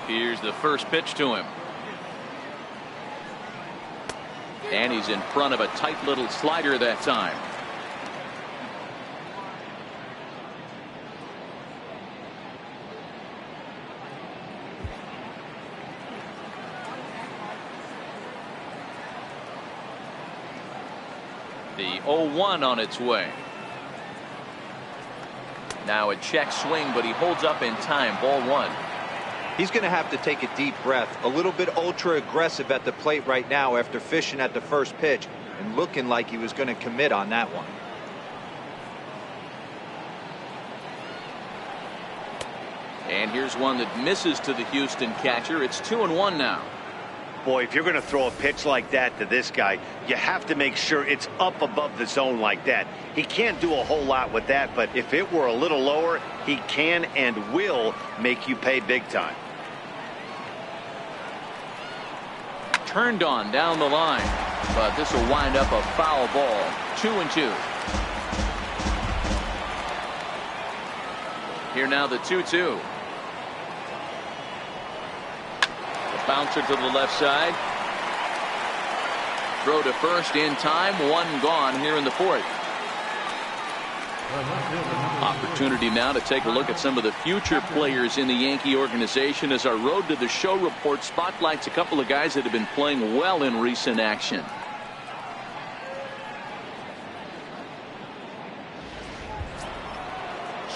A: Here's the first pitch to him. And he's in front of a tight little slider that time. The 0-1 on its way. Now a check swing, but he holds up in time. Ball 1.
C: He's going to have to take a deep breath. A little bit ultra aggressive at the plate right now after fishing at the first pitch and looking like he was going to commit on that one.
A: And here's one that misses to the Houston catcher. It's 2-1 now.
B: Boy, if you're going to throw a pitch like that to this guy, you have to make sure it's up above the zone like that. He can't do a whole lot with that, but if it were a little lower, he can and will make you pay big time.
A: Turned on down the line, but this will wind up a foul ball. 2-2. Here now the 2-2. Bouncer to the left side. Throw to first in time. 1 gone here in the 4th. Opportunity now to take a look at some of the future players in the Yankee organization as our Road to the Show report spotlights a couple of guys that have been playing well in recent action.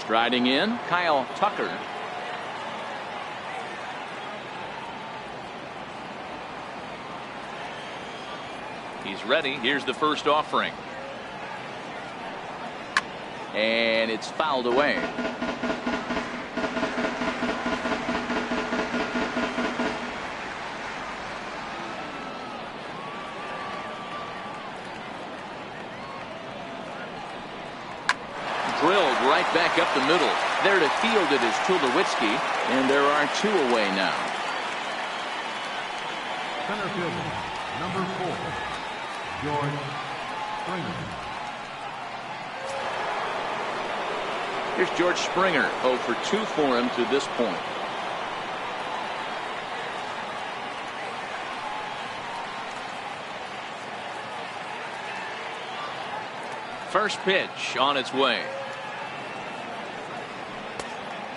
A: Striding in, Kyle Tucker. He's ready. Here's the first offering. And it's fouled away. Drilled right back up the middle. There to field it is Tulowitzki, and there are 2 away now.
D: Center fielder, number 4. George Springer.
A: Here's George Springer. 0 for 2 for him to this point. First pitch on its way.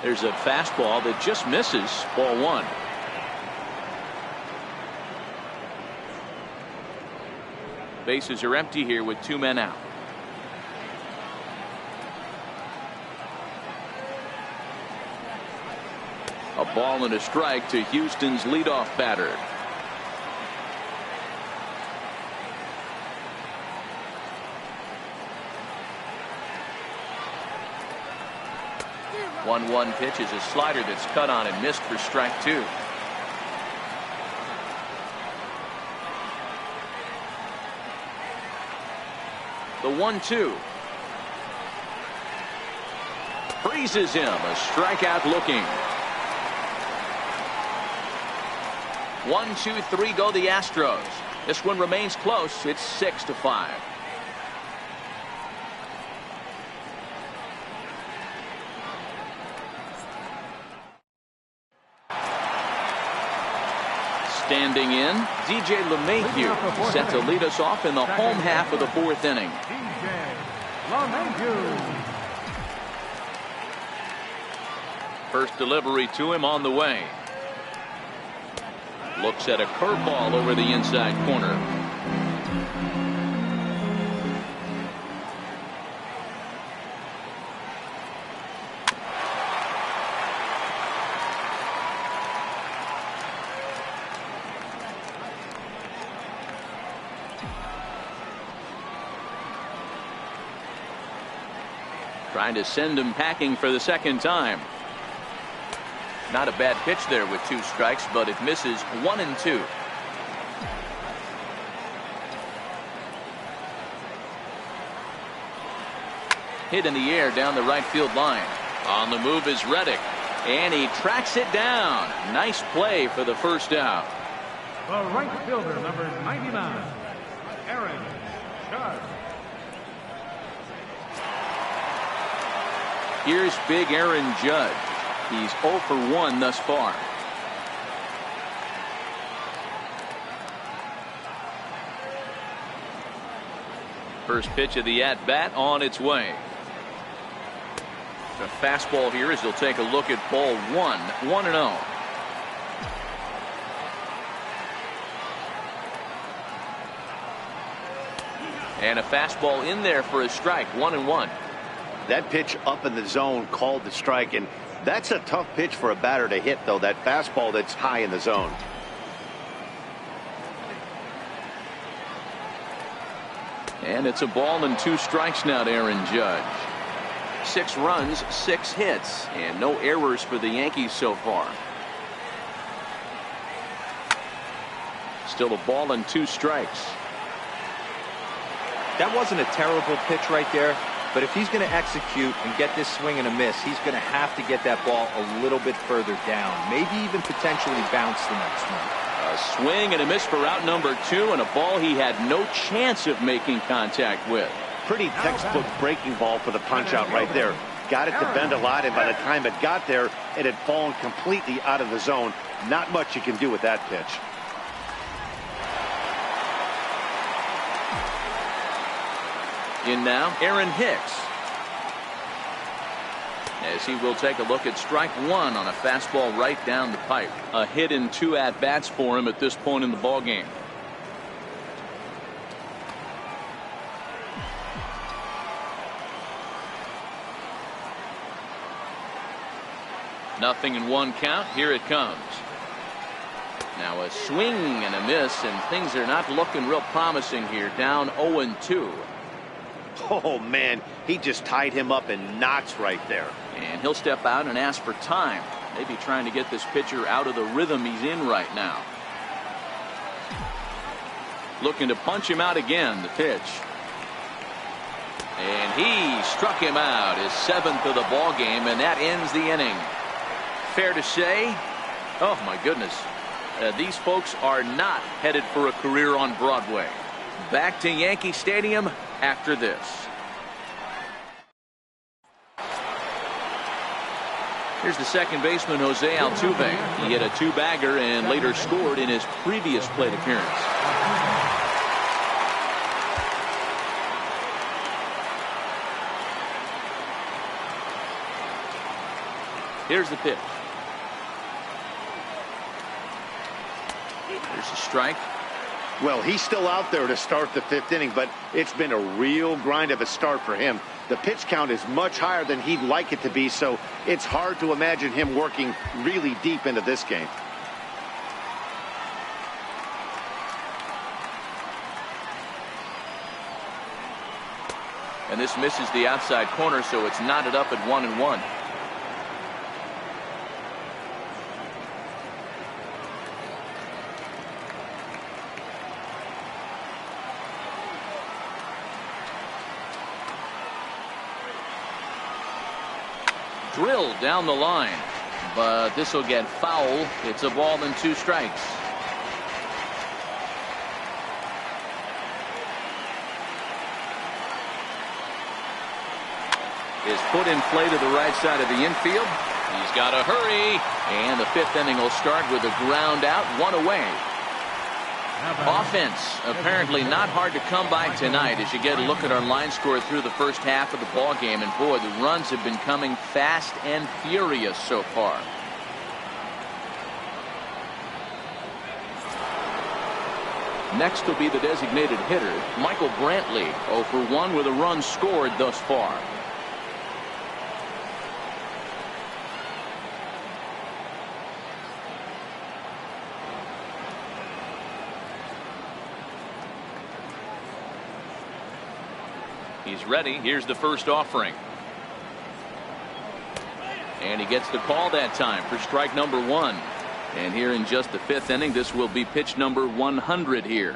A: There's a fastball that just misses. Ball 1. Bases are empty here with 2 men out. A ball and a strike to Houston's leadoff batter. One 1 pitch is a slider that's cut on and missed for strike 2. The 1-2. Freezes him. A strikeout looking. 1, 2, 3 go the Astros. This one remains close. It's 6-5. Standing in, DJ LeMahieu set to lead us off in the home half of the 4th inning.
D: DJ LeMahieu.
A: First delivery to him on the way. Looks at a curveball over the inside corner. Trying to send him packing for the second time. Not a bad pitch there with 2 strikes, but it misses 1-2. Hit in the air down the right field line. On the move is Reddick, and he tracks it down. Nice play for the first out.
D: The right fielder, number 99, Aaron Judge.
A: Here's big Aaron Judge. He's 0 for 1 thus far. First pitch of the at-bat on its way. The fastball here as he'll take a look at ball 1, 1-0. And a fastball in there for a strike, 1-1.
B: That pitch up in the zone called the strike, and that's a tough pitch for a batter to hit, though, that fastball that's high in the zone.
A: And it's a ball and 2 strikes now to Aaron Judge. 6 runs, 6 hits, and no errors for the Yankees so far. Still a ball and 2 strikes.
C: That wasn't a terrible pitch right there, but if he's going to execute and get this swing and a miss, he's going to have to get that ball a little bit further down, maybe even potentially bounce the next one.
A: A swing and a miss for out number 2, and a ball he had no chance of making contact with.
B: Pretty textbook breaking ball for the punch out right there. Got it to bend a lot, and by the time it got there, it had fallen completely out of the zone. Not much you can do with that pitch.
A: In now, Aaron Hicks. As he will take a look at strike 1 on a fastball right down the pipe. A hit in 2 at-bats for him at this point in the ballgame. Nothing in 1 count. Here it comes. Now a swing and a miss, and things are not looking real promising here. Down 0-2.
B: Oh, man, he just tied him up in knots right there.
A: And he'll step out and ask for time. Maybe trying to get this pitcher out of the rhythm he's in right now. Looking to punch him out again, the pitch. And he struck him out, his 7th of the ball game, and that ends the inning. Fair to say, oh my goodness, these folks are not headed for a career on Broadway. Back to Yankee Stadium after this. Here's the second baseman, Jose Altuve. He hit a 2-bagger and later scored in his previous plate appearance. Here's the pitch. There's a strike.
B: Well, he's still out there to start the 5th inning, but it's been a real grind of a start for him. The pitch count is much higher than he'd like it to be, so it's hard to imagine him working really deep into this game.
A: And this misses the outside corner, so it's knotted up at 1-1. Drilled down the line, but this will get foul. It's a ball and 2 strikes. Is put in play to the right side of the infield. He's got to hurry, and the 5th inning will start with a ground out, 1 away. Offense apparently not hard to come by tonight as you get a look at our line score through the first half of the ball game, and boy, the runs have been coming fast and furious so far. Next will be the designated hitter, Michael Brantley, 0 for 1 with a run scored thus far. He's ready. Here's the first offering. And he gets the call that time for strike number 1. And here in just the 5th inning, this will be pitch number 100 here.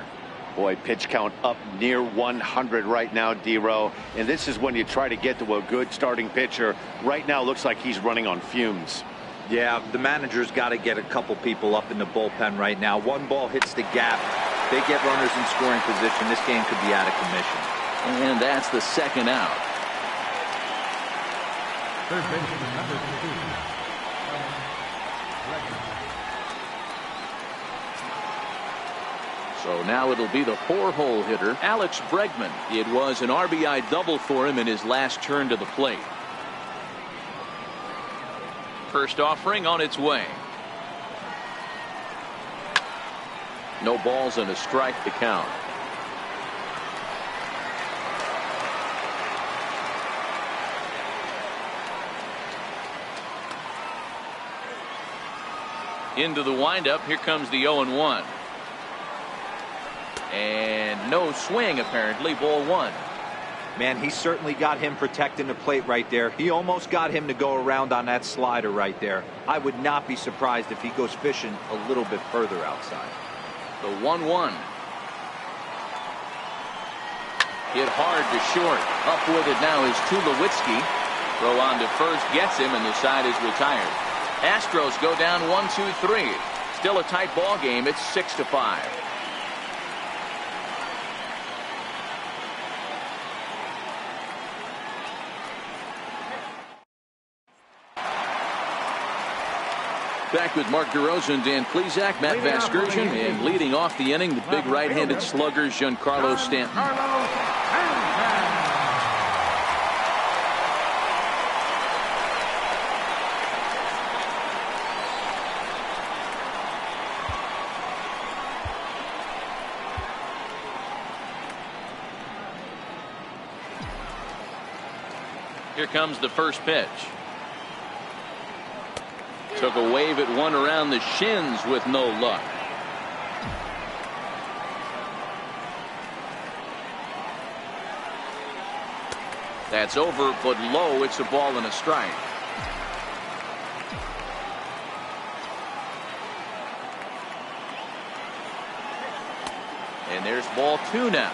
B: Boy, pitch count up near 100 right now, D-Row. And this is when you try to get to a good starting pitcher. Right now, looks like he's running on fumes.
C: Yeah, the manager's got to get a couple people up in the bullpen right now. One ball hits the gap. They get runners in scoring position. This game could be out of commission.
A: And that's the 2nd out.
D: Third baseman number 2.
A: So now it'll be the 4-hole hitter, Alex Bregman. It was an RBI double for him in his last turn to the plate. First offering on its way. No balls and a strike to count. Into the windup. Here comes the 0-1. And no swing, apparently. Ball 1.
C: Man, he certainly got him protecting the plate right there. He almost got him to go around on that slider right there. I would not be surprised if he goes fishing a little bit further outside.
A: The 1-1. Hit hard to short. Up with it now is Tulowitzki. Throw on to first gets him, and the side is retired. Astros go down 1-2-3. Still a tight ball game. It's 6-5. Back with Mark DeRosa and Dan Plesac, Matt Vasgersian, and leading off the inning, the big right-handed slugger, Giancarlo Stanton. Here comes the first pitch. Took a wave at one around the shins with no luck. That's over, but low. It's a ball and a strike. And there's ball 2 now.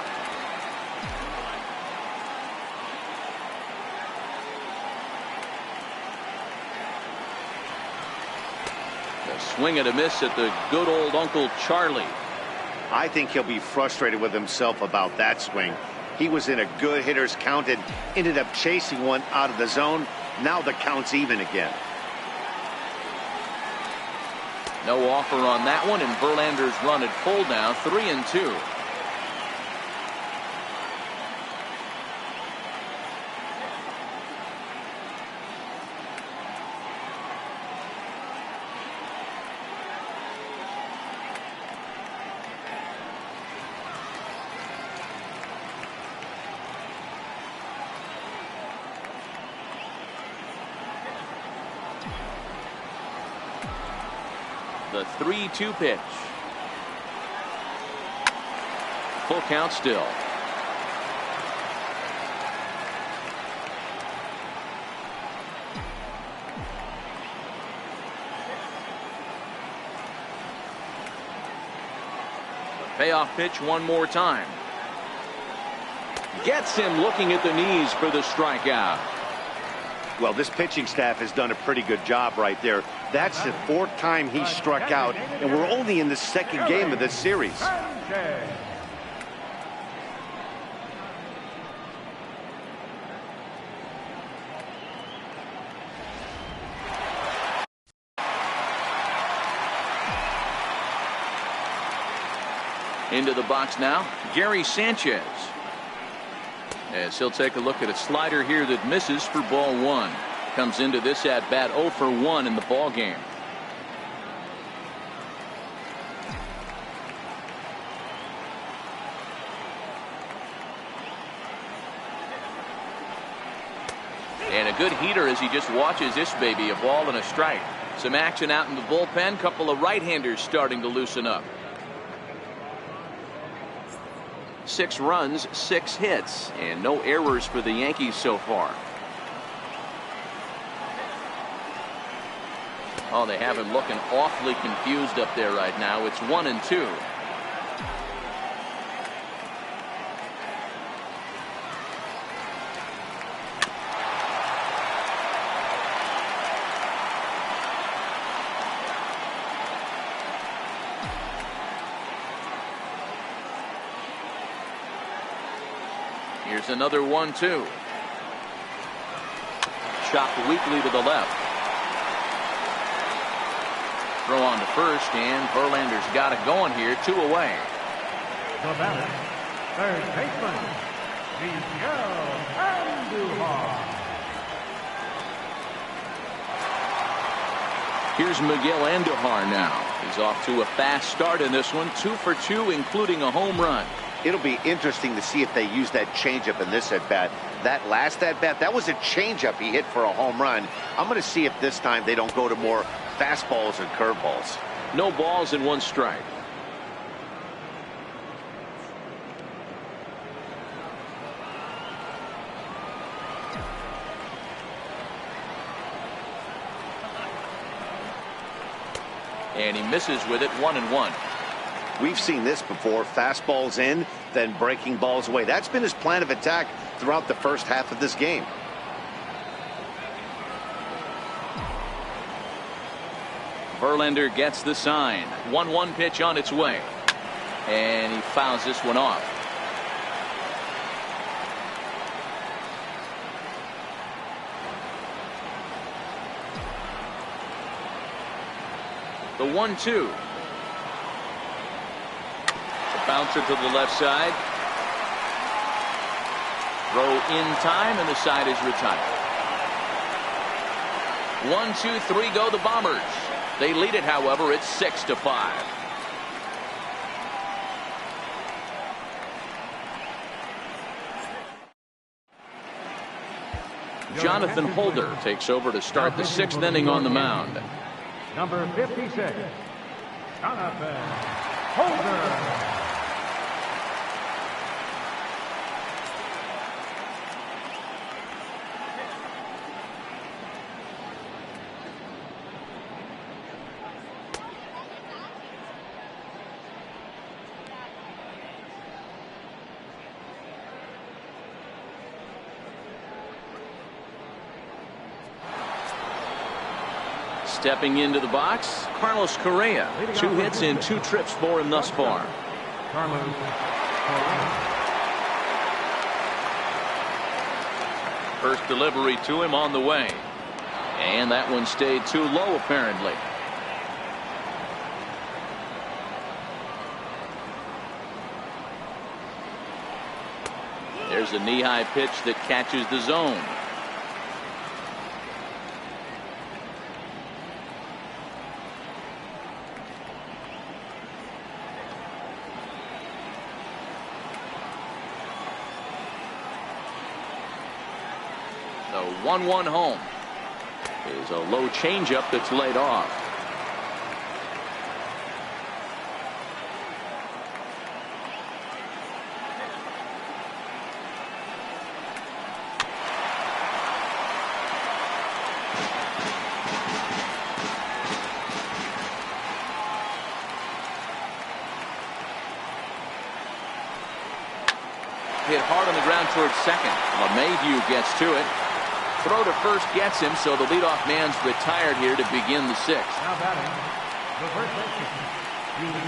A: Swing and a miss at the good old Uncle Charlie.
B: I think he'll be frustrated with himself about that swing. He was in a good hitter's count and ended up chasing one out of the zone. Now the count's even again.
A: No offer on that one, and Verlander's run at full now, 3-2. The 3-2 pitch. Full count still. The payoff pitch one more time. Gets him looking at the knees for the strikeout.
B: Well, this pitching staff has done a pretty good job right there. That's the 4th time he struck out, and we're only in the 2nd game of this series.
A: Into the box now, Gary Sanchez. As he'll take a look at a slider here that misses for ball 1. Comes into this at bat 0 for 1 in the ball game. And a good heater as he just watches this baby, a ball and a strike. Some action out in the bullpen. Couple of right-handers starting to loosen up. 6 runs, 6 hits, and no errors for the Yankees so far. Oh, they have him looking awfully confused up there right now. It's 1-2. Here's another 1-2. Chopped weakly to the left. Throw on to first, and Verlander's got it going here. 2 away.
D: The batter, third baseman, Miguel Andujar.
A: Here's Miguel Andujar now. He's off to a fast start in this one. 2 for 2, including a home run.
B: It'll be interesting to see if they use that changeup in this at-bat. That last at-bat, that was a changeup he hit for a home run. I'm going to see if this time they don't go to more fastballs and curveballs.
A: No balls and 1 strike. And he misses with it. 1-1.
B: We've seen this before. Fastballs in, then breaking balls away. That's been his plan of attack throughout the first half of this game.
A: Verlander gets the sign. 1-1 pitch on its way. And he fouls this one off. The 1-2. The bouncer to the left side. Throw in time, and the side is retired. 1, 2, 3 go the Bombers. They lead it, however. It's 6-5. Jonathan Holder takes over to start the 6th inning on the mound.
D: Number 56, Jonathan Holder.
A: Stepping into the box, Carlos Correa. 2 hits and 2 trips for him thus far.
D: Carlos Correa.
A: First delivery to him on the way. And that one stayed too low, apparently. There's a knee-high pitch that catches the zone. The 1-1 home is a low changeup that's laid off. Hit hard on the ground towards second. LeMahieu gets to it. Throw to first gets him, so the leadoff man's retired here to begin the 6th.
D: Now batting, the first baseman,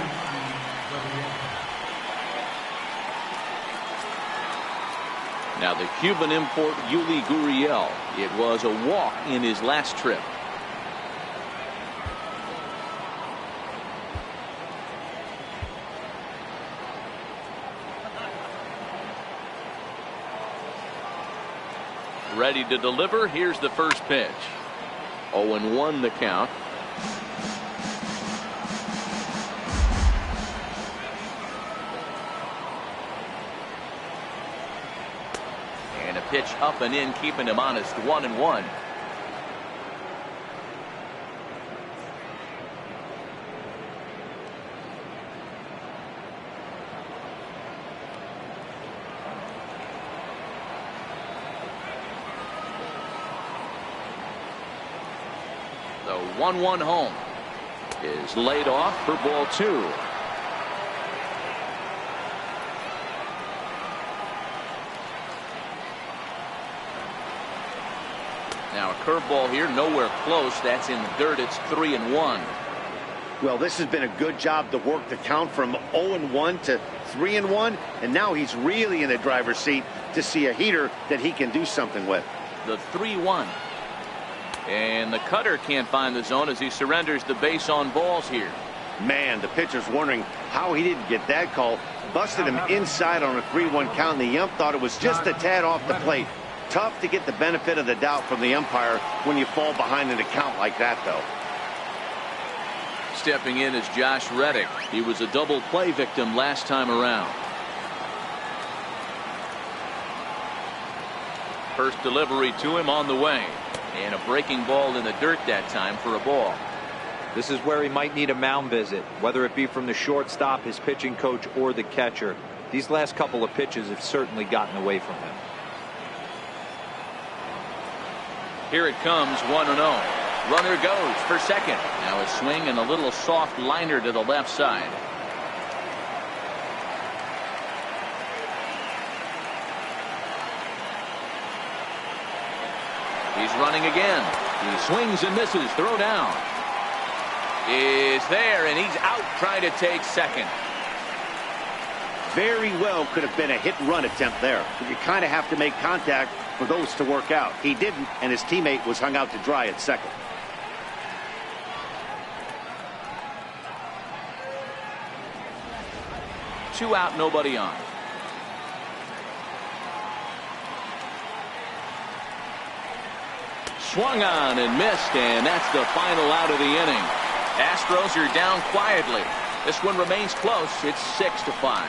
A: Now the Cuban import Yuli Gurriel. It was a walk in his last trip. Ready to deliver. Here's the first pitch. 0-1 the count. And a pitch up and in, keeping him honest. 1-1. The The 1-1 home is laid off for ball 2. Now a curveball here, nowhere close. That's in the dirt. It's 3-1.
B: Well, this has been a good job to work the count from 0-1 to 3-1, and now he's really in the driver's seat to see a heater that he can do something with.
A: The 3-1. And the cutter can't find the zone as he surrenders the base on balls here.
B: Man, the pitcher's wondering how he didn't get that call. Busted him inside on a 3-1 count, and the ump thought it was just a tad off the plate. Tough to get the benefit of the doubt from the umpire when you fall behind in a count like that, though.
A: Stepping in is Josh Reddick. He was a double play victim last time around. First delivery to him on the way. And a breaking ball in the dirt that time for a ball.
C: This is where he might need a mound visit, whether it be from the shortstop, his pitching coach, or the catcher. These last couple of pitches have certainly gotten away from him.
A: Here it comes, 1-0. Runner goes for second. Now a swing and a little soft liner to the left side. He's running again. He swings and misses. Throw down is there, and he's out trying to take second.
B: Very well could have been a hit-and-run attempt there, but you kind of have to make contact for those to work out. He didn't, and his teammate was hung out to dry at second.
A: Two out, nobody on. Swung on and missed, and that's the final out of the inning. Astros are down quietly. This one remains close. It's 6-5.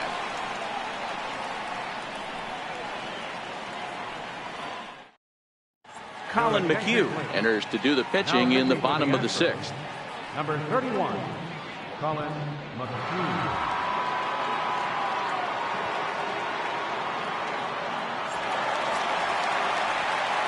A: Colin McHugh enters to do the pitching in the bottom of the 6th.
D: Number 31, Colin McHugh.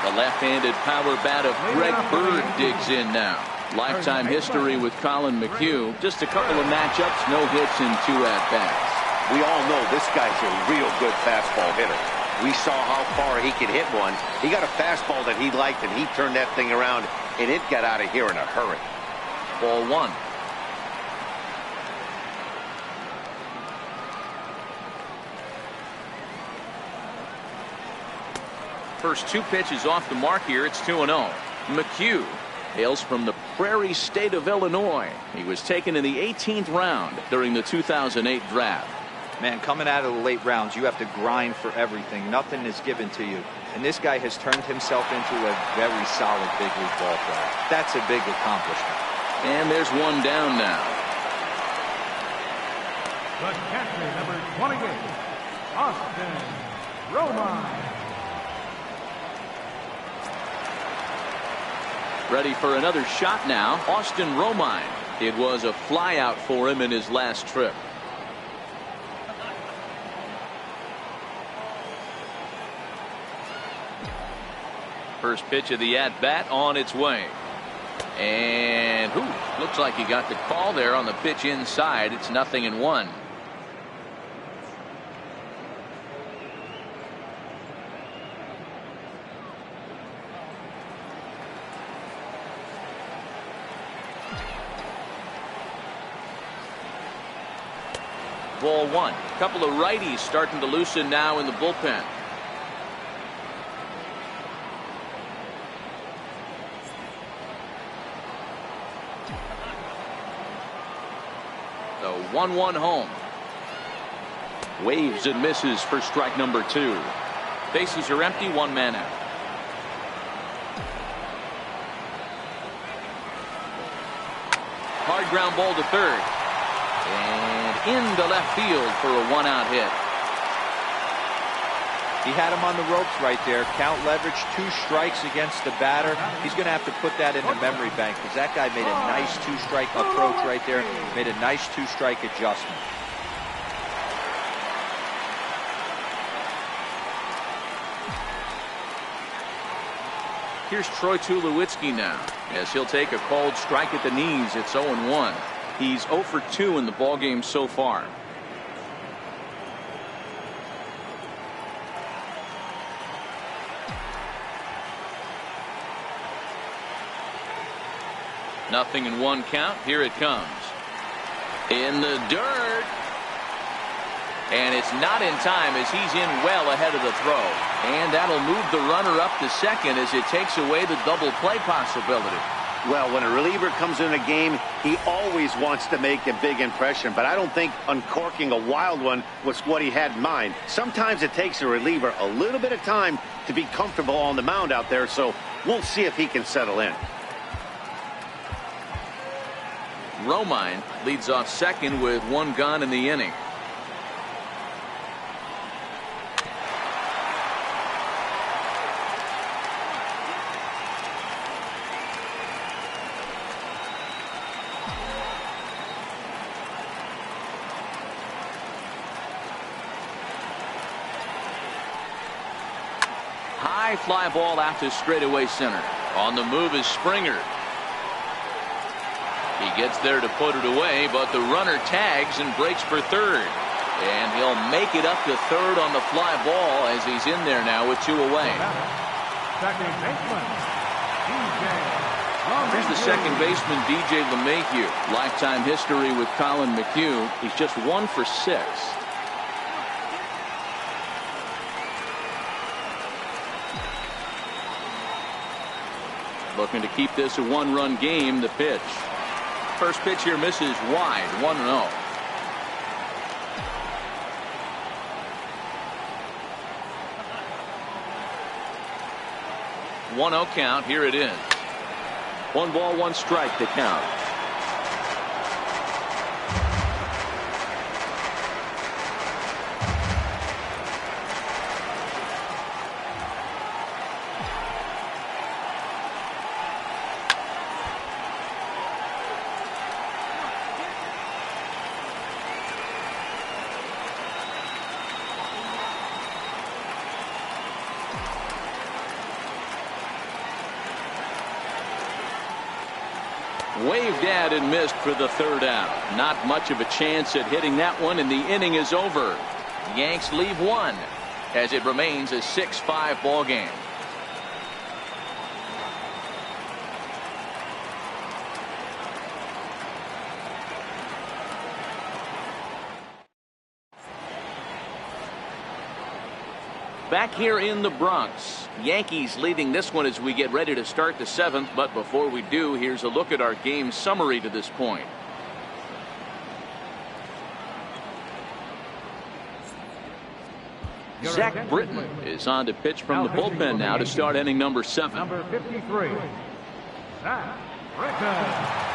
A: The left-handed power bat of Greg Bird digs in now. Lifetime history with Colin McHugh. Just a couple of matchups, no hits and 2 at-bats.
B: We all know this guy's a real good fastball hitter. We saw how far he could hit one. He got a fastball that he liked, and he turned that thing around, and it got out of here in a hurry.
A: Ball 1. First 2 pitches off the mark here. It's 2-0. McHugh hails from the Prairie State of Illinois. He was taken in the 18th round during the 2008 draft.
C: Man, coming out of the late rounds, you have to grind for everything. Nothing is given to you. And this guy has turned himself into a very solid big league ball player. That's a big accomplishment.
A: And there's one down now.
D: The catcher, number 28, Austin Romine.
A: Ready for another shot now. Austin Romine. It was a flyout for him in his last trip. First pitch of the at-bat on its way. And looks like he got the call there on the pitch inside. It's 0-1. Ball 1. A couple of righties starting to loosen now in the bullpen. The 1-1 home. Waves and misses for strike number 2. Bases are empty, 1 man out. Hard ground ball to third. And into left field for a 1-out hit.
C: He had him on the ropes right there. Count leverage, 2 strikes against the batter. He's going to have to put that in the memory bank because that guy made a nice 2-strike approach right there. Made a nice 2-strike adjustment.
A: Here's Troy Tulowitzki now, as he'll take a called strike at the knees. It's 0-1. He's 0 for 2 in the ballgame so far. Nothing in 1 count. Here it comes. In the dirt. And it's not in time, as he's in well ahead of the throw. And that'll move the runner up to second, as it takes away the double play possibility.
B: Well, when a reliever comes in a game, he always wants to make a big impression. But I don't think uncorking a wild one was what he had in mind. Sometimes it takes a reliever a little bit of time to be comfortable on the mound out there. So we'll see if he can settle in.
A: Romine leads off second with 1 gone in the inning. High fly ball out to straightaway center. On the move is Springer. He gets there to put it away, but the runner tags and breaks for third. And he'll make it up to third on the fly ball, as he's in there now with 2 away.
D: Second baseman,
A: Here's the second baseman, DJ LeMahieu. Lifetime history with Colin McHugh. He's just 1 for 6. Looking to keep this a 1-run game. The pitch. First pitch here misses wide. 1-0. One 0 count. Here it is. 1 ball, 1 strike to count. Waved at and missed for the 3rd out. Not much of a chance at hitting that one, and the inning is over. The Yanks leave 1 as it remains a 6-5 ball game. Back here in the Bronx, Yankees leading this one as we get ready to start the 7th. But before we do, here's a look at our game summary to this point. Zach Britton is on to pitch from the bullpen now to start inning number 7.
D: Number 53, Zach Britton.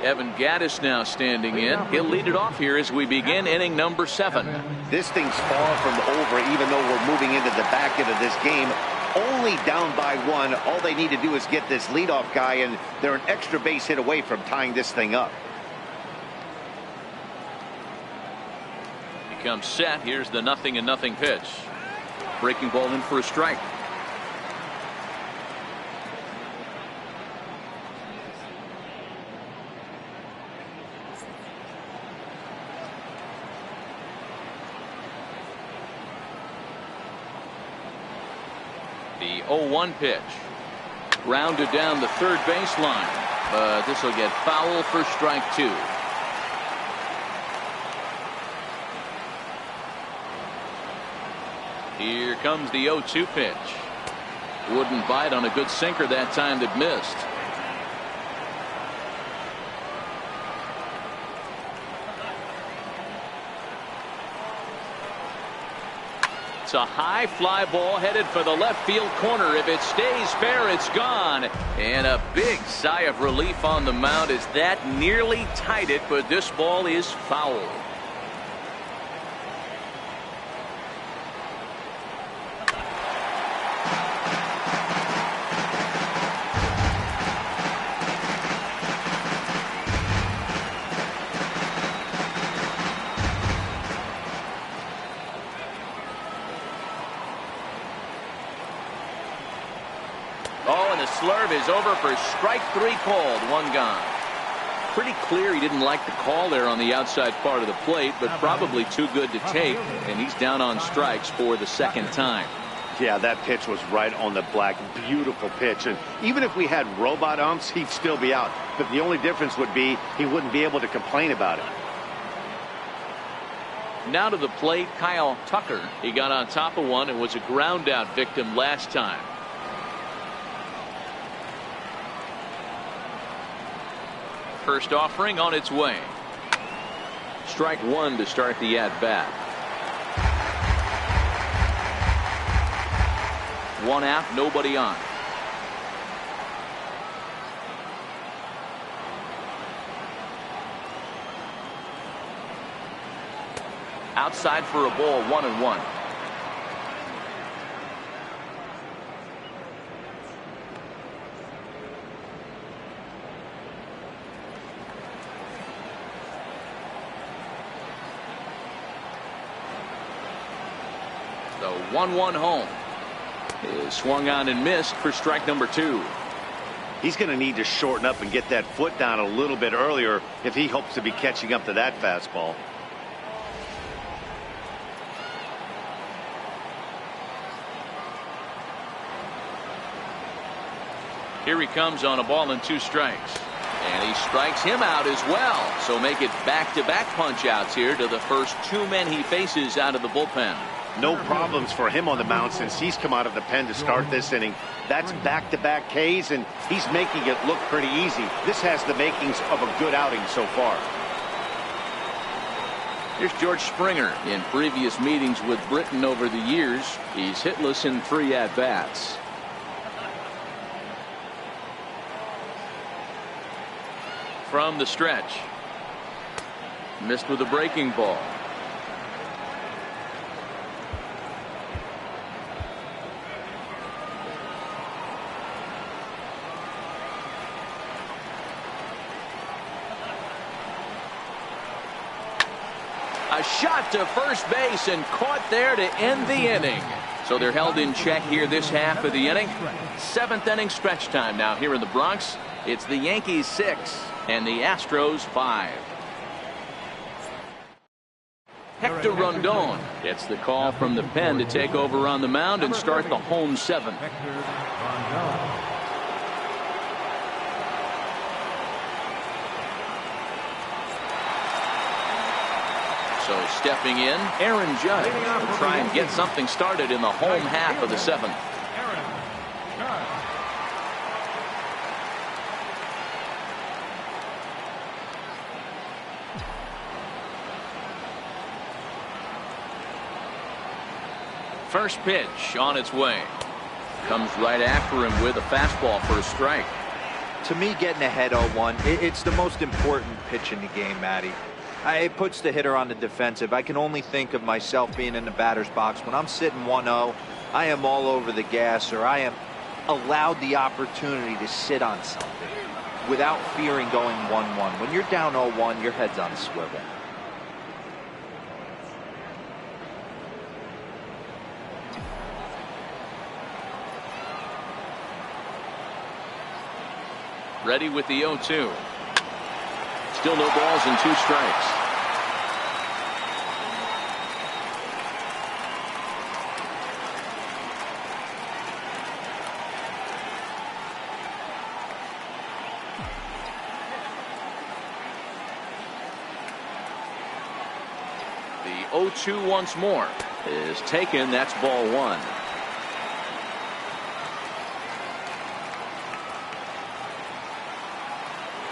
A: Evan Gattis now standing in. He'll lead it off here as we begin inning number 7.
B: This thing's far from over, even though we're moving into the back end of this game. Only down by 1. All they need to do is get this leadoff guy, and they're an extra base hit away from tying this thing up.
A: He comes set. Here's the 0-0 pitch. Breaking ball in for a strike. The 0-1 pitch. Grounded down the third baseline. But this will get foul for strike 2. Here comes the 0-2 pitch. Wouldn't bite on a good sinker that time that missed. It's a high fly ball headed for the left field corner. If it stays fair, it's gone. And a big sigh of relief on the mound as that nearly tied it, but this ball is foul. Oh, and the slurve is over for strike 3 called. 1 gone. Pretty clear he didn't like the call there on the outside part of the plate, but probably too good to take, and he's down on strikes for the 2nd time.
B: Yeah, that pitch was right on the black. Beautiful pitch. And even if we had robot umps, he'd still be out. But the only difference would be he wouldn't be able to complain about it.
A: Now to the plate, Kyle Tucker. He got on top of one and was a ground out victim last time. First offering on its way. Strike 1 to start the at bat. 1 out, nobody on. Outside for a ball, 1-1. The 1-1 home is swung on and missed for strike number 2.
B: He's going to need to shorten up and get that foot down a little bit earlier if he hopes to be catching up to that fastball.
A: Here he comes on a ball and 2 strikes. And he strikes him out as well. So make it back-to-back punch-outs here to the first 2 men he faces out of the bullpen.
B: No problems for him on the mound since he's come out of the pen to start this inning. That's back-to-back Ks, and he's making it look pretty easy. This has the makings of a good outing so far.
A: Here's George Springer. In previous meetings with Britton over the years, he's hitless in 3 at-bats. From the stretch. Missed with a breaking ball. A shot to first base and caught there to end the inning. So they're held in check here this half of the inning. 7th inning stretch time now here in the Bronx. It's the Yankees 6 and the Astros 5. Hector Rondon gets the call from the pen to take over on the mound and start the home 7th. So stepping in, Aaron Judge will try and get something started in the home half of the 7th. First pitch on its way. Comes right after him with a fastball for a strike.
C: To me, getting ahead 0-1, it's the most important pitch in the game, Matty. It puts the hitter on the defensive. I can only think of myself being in the batter's box. When I'm sitting 1-0, I am all over the gas, or I am allowed the opportunity to sit on something without fearing going 1-1. When you're down 0-1, your head's on a swivel.
A: Ready with the 0-2. Still no balls and 2 strikes. The 0-2 once more is taken. That's ball 1.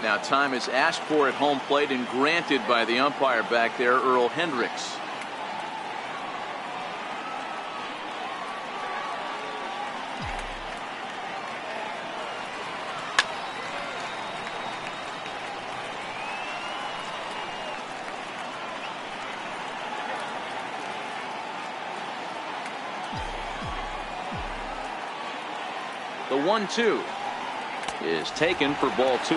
A: Now time is asked for at home plate and granted by the umpire back there, Earl Hendricks. The 1-2 is taken for ball 2.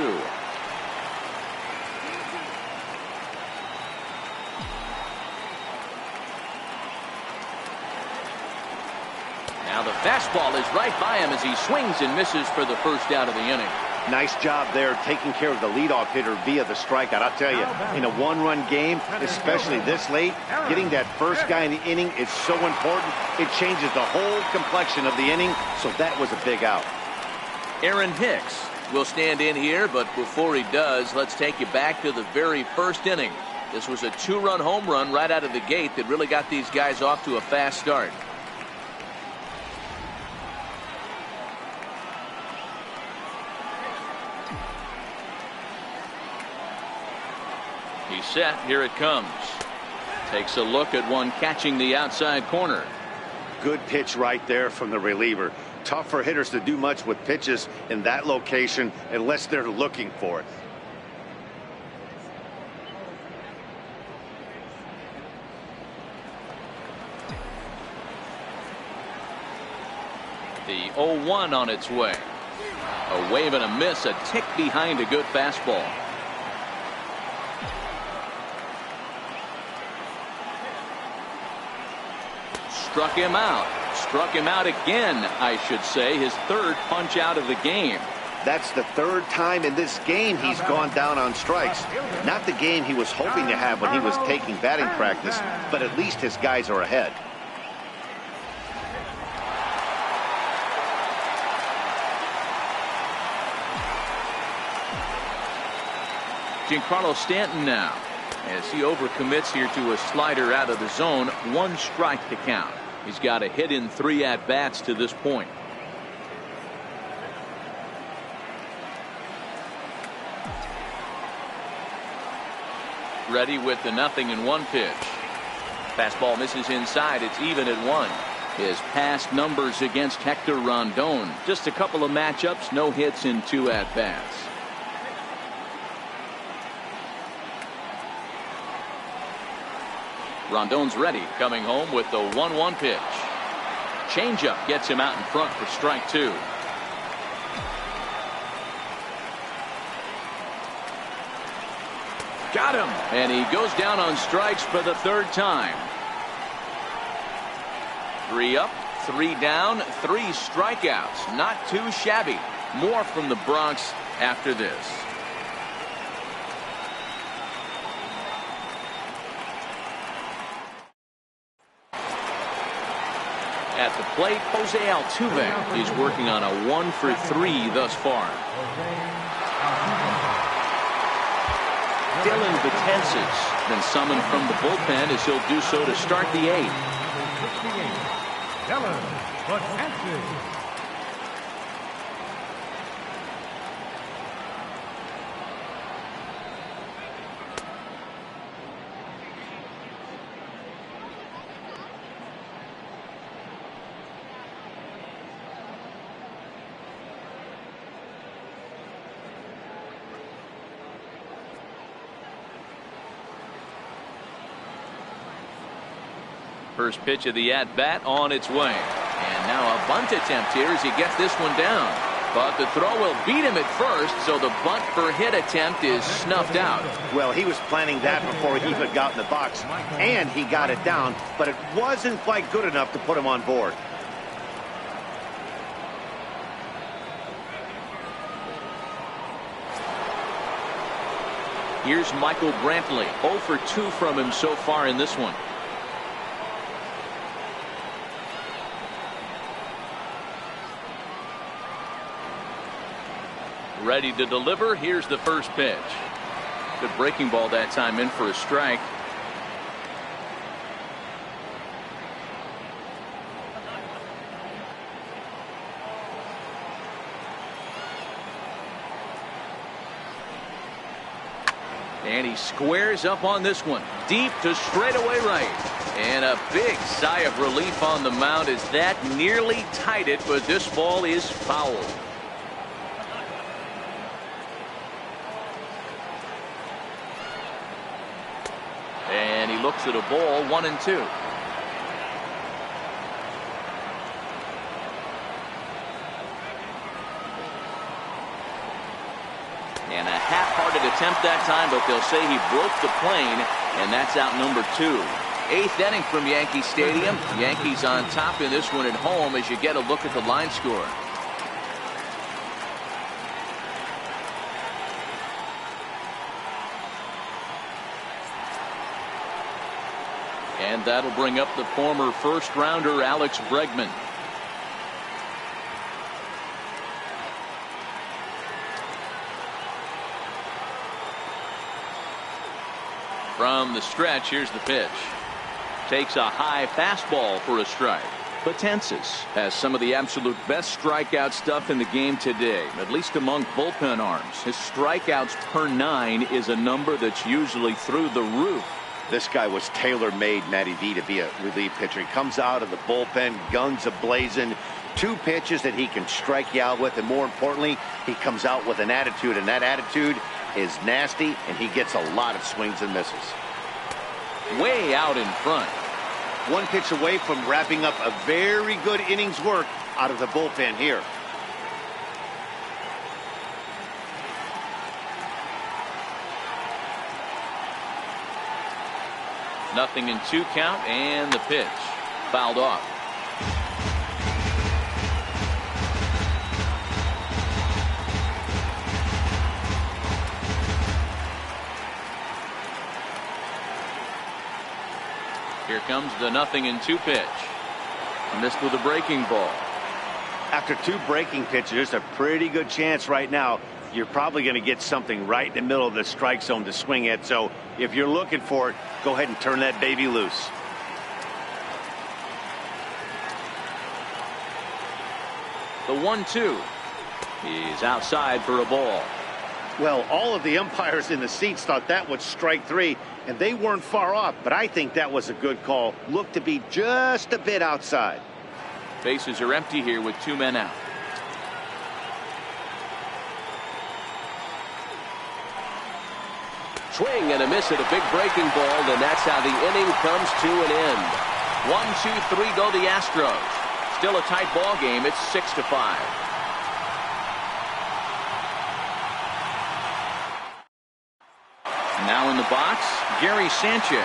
A: Now the fastball is right by him as he swings and misses for the first out of the inning.
B: Nice job there taking care of the leadoff hitter via the strikeout. I'll tell you, in a one-run game, especially this late, getting that first guy in the inning is so important. It changes the whole complexion of the inning, so that was a big out.
A: Aaron Hicks will stand in here, but before he does, let's take you back to the very first inning. This was a 2-run home run right out of the gate that really got these guys off to a fast start. He's set. Here it comes. Takes a look at one catching the outside corner.
B: Good pitch right there from the reliever. Tough for hitters to do much with pitches in that location unless they're looking for it.
A: The 0-1 on its way. A wave and a miss, a tick behind a good fastball. Struck him out. Struck him out again, I should say. His third punch out of the game.
B: That's the third time in this game he's gone down on strikes. Not the game he was hoping to have when he was taking batting practice, but at least his guys are ahead.
A: Giancarlo Stanton now, as he overcommits here to a slider out of the zone. 1 strike to count. He's got a hit in 3 at-bats to this point. Ready with the 0-1 pitch. Fastball misses inside. It's even at 1. His past numbers against Hector Rondon. Just a couple of matchups, no hits in 2 at-bats. Rondon's ready, coming home with the 1-1 pitch. Changeup gets him out in front for strike 2. Got him, and he goes down on strikes for the 3rd time. 3 up, 3 down, 3 strikeouts. Not too shabby. More from the Bronx after this. At the plate, Jose Altuve. He's working on a 1-for-3 thus far. Dylan Betances been summoned from the bullpen as he'll do so to start the 8th.
D: Dylan Betances.
A: First pitch of the at-bat on its way. And now a bunt attempt here as he gets this one down. But the throw will beat him at first, so the bunt for hit attempt is snuffed out.
B: Well, he was planning that before he even got in the box, and he got it down, but it wasn't quite good enough to put him on board.
A: Here's Michael Brantley. 0 for 2 from him so far in this one. Ready to deliver. Here's the first pitch. Good breaking ball that time, in for a strike. And he squares up on this one. Deep to straightaway right. And a big sigh of relief on the mound as that nearly tied it, but this ball is foul. And he looks at a ball, 1-2. half-hearted attempt that time, but they'll say he broke the plane, and that's out number 2. 8th inning from Yankee Stadium. Yankees on top in this one at home as you get a look at the line score. And that'll bring up the former first-rounder Alex Bregman. From the stretch, here's the pitch. Takes a high fastball for a strike. Betances has some of the absolute best strikeout stuff in the game today, at least among bullpen arms. His strikeouts per 9 is a number that's usually through the roof.
B: This guy was tailor-made, Matty V, to be a relief pitcher. He comes out of the bullpen, guns a-blazing, 2 pitches that he can strike you out with, and more importantly, he comes out with an attitude, and that attitude is nasty, and he gets a lot of swings and misses.
A: Way out in front.
B: 1 pitch away from wrapping up a very good innings work out of the bullpen here.
A: Nothing in 2 count, and the pitch fouled off. Here comes the 0-2 pitch. Missed with a breaking ball.
B: After 2 breaking pitches, there's a pretty good chance right now you're probably going to get something right in the middle of the strike zone to swing at. So if you're looking for it, go ahead and turn that baby loose.
A: The 1-2. He's outside for a ball.
B: Well, all of the umpires in the seats thought that was strike 3, and they weren't far off, but I think that was a good call. Looked to be just a bit outside.
A: Bases are empty here with 2 men out. Swing and a miss at a big breaking ball, and that's how the inning comes to an end. 1-2-3 go the Astros. Still a tight ball game. It's 6-5. Now in the box, Gary Sanchez.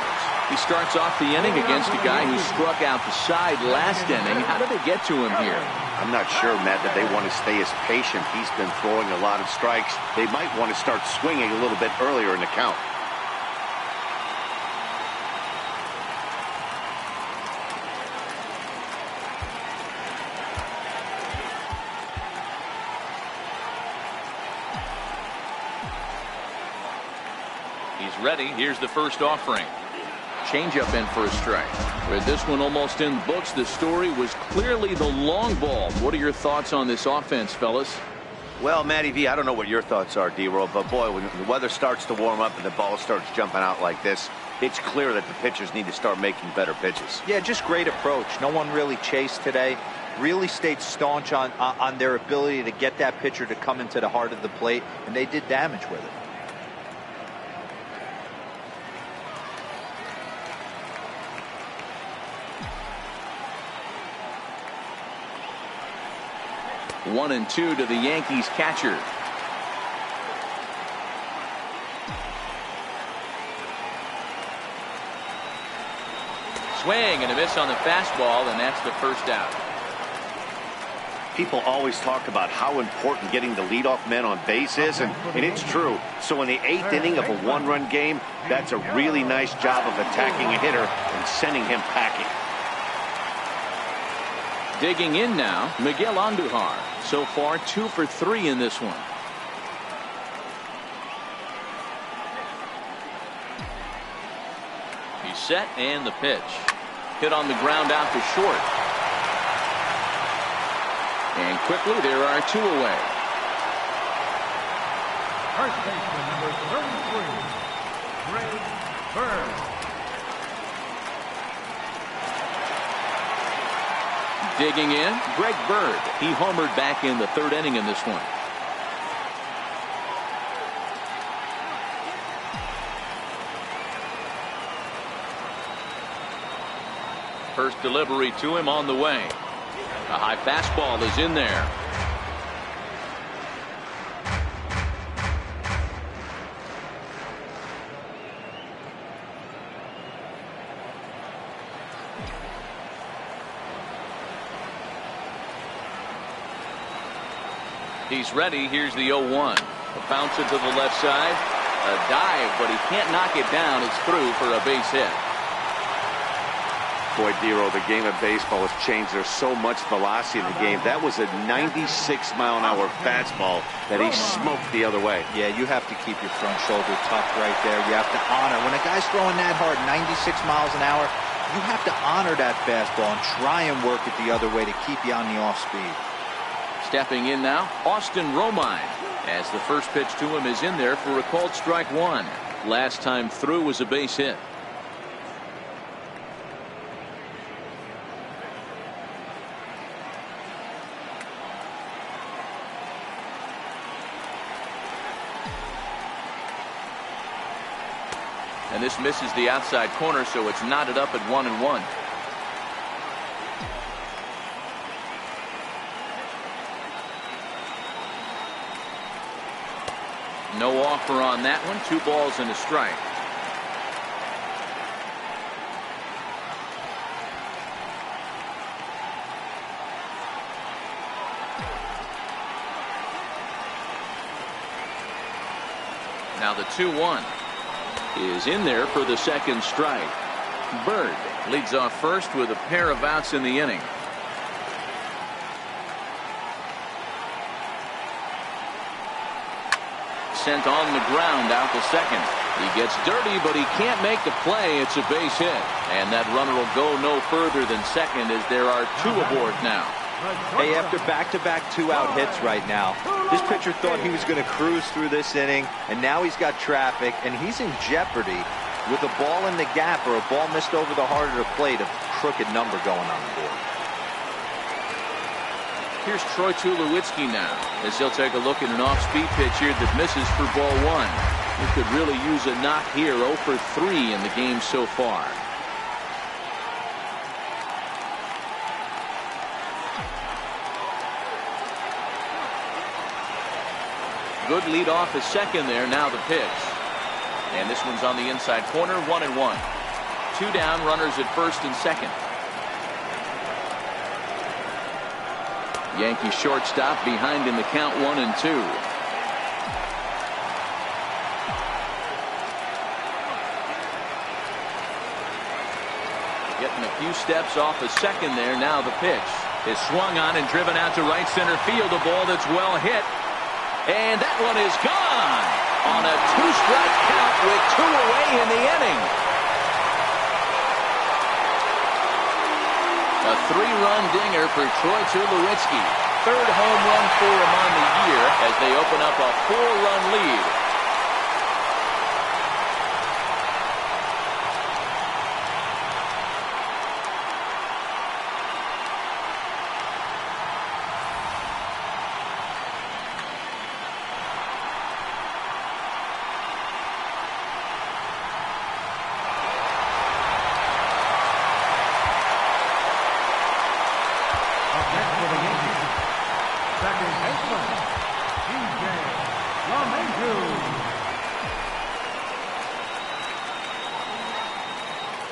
A: He starts off the inning against a guy who struck out the side last inning. How did they get to him here?
B: I'm not sure, Matt, that they want to stay as patient. He's been throwing a lot of strikes. They might want to start swinging a little bit earlier in the count.
A: He's ready. Here's the first offering. Changeup in for a strike. With this one almost in books, the story was clearly the long ball. What are your thoughts on this offense, fellas?
B: Well, Matty V, I don't know what your thoughts are, D-Roll, but boy, when the weather starts to warm up and the ball starts jumping out like this, it's clear that the pitchers need to start making better pitches.
C: Yeah, just great approach. No one really chased today. Really stayed staunch on their ability to get that pitcher to come into the heart of the plate, and they did damage with it.
A: One and 2 to the Yankees catcher. Swing and a miss on the fastball, and that's the first out.
B: People always talk about how important getting the leadoff man on base is, and it's true. So in the 8th inning of a 1-run game, that's a really nice job of attacking a hitter and sending him packing.
A: Digging in now, Miguel Andujar. So far 2 for 3 in this one. He's set, and the pitch. Hit on the ground out to short. And quickly there are 2 away.
D: First baseman number 33, Greg Bird.
A: Digging in, Greg Bird. He homered back in the 3rd inning in this one. First delivery to him on the way. A high fastball is in there. He's ready. Here's the 0-1. Bounce it to the left side. A dive, but he can't knock it down. It's through for a base hit.
B: Boy, Dero, the game of baseball has changed. There's so much velocity in the game. That was a 96-mile-an-hour fastball that he smoked the other way.
C: Yeah, you have to keep your front shoulder tucked right there. You have to honor. When a guy's throwing that hard, 96 miles an hour, you have to honor that fastball and try and work it the other way to keep you on the off speed.
A: Stepping in now, Austin Romine, as the first pitch to him is in there for a called strike one. Last time through was a base hit. And this misses the outside corner, so it's knotted up at 1-1. No offer on that one. 2 balls and a strike. Now the 2-1 is in there for the second strike. Bird leads off first with a pair of outs in the inning. Sent on the ground out to second. He gets dirty, but he can't make the play. It's a base hit, and that runner will go no further than second as there are 2 aboard now.
C: Hey, after back-to-back 2-out hits right now, this pitcher thought he was going to cruise through this inning, and now he's got traffic, and he's in jeopardy with a ball in the gap or a ball missed over the heart of the plate, a crooked number going on the board.
A: Here's Troy Tulowitzki now, as he'll take a look at an off-speed pitch here that misses for ball 1. He could really use a knock here. 0 for 3 in the game so far. Good lead off at second there. Now the pitch. And this one's on the inside corner. 1-1. 2 down, runners at first and second. Yankee shortstop behind in the count. 1-2. Getting a few steps off a second there. Now the pitch is swung on and driven out to right center field. A ball that's well hit. And that one is gone on a 2-strike count with 2 away in the inning. A 3-run dinger for Troy Tulowitzki. 3rd home run for him on the year as they open up a 4-run lead.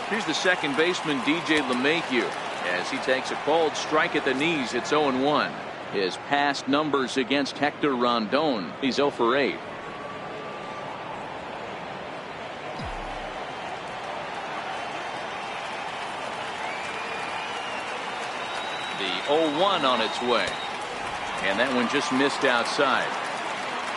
A: Here's the second baseman, DJ LeMahieu, as he takes a called strike at the knees. It's 0-1. His past numbers against Hector Rondon, he's 0 for 8. The 0-1 on its way. And that one just missed outside.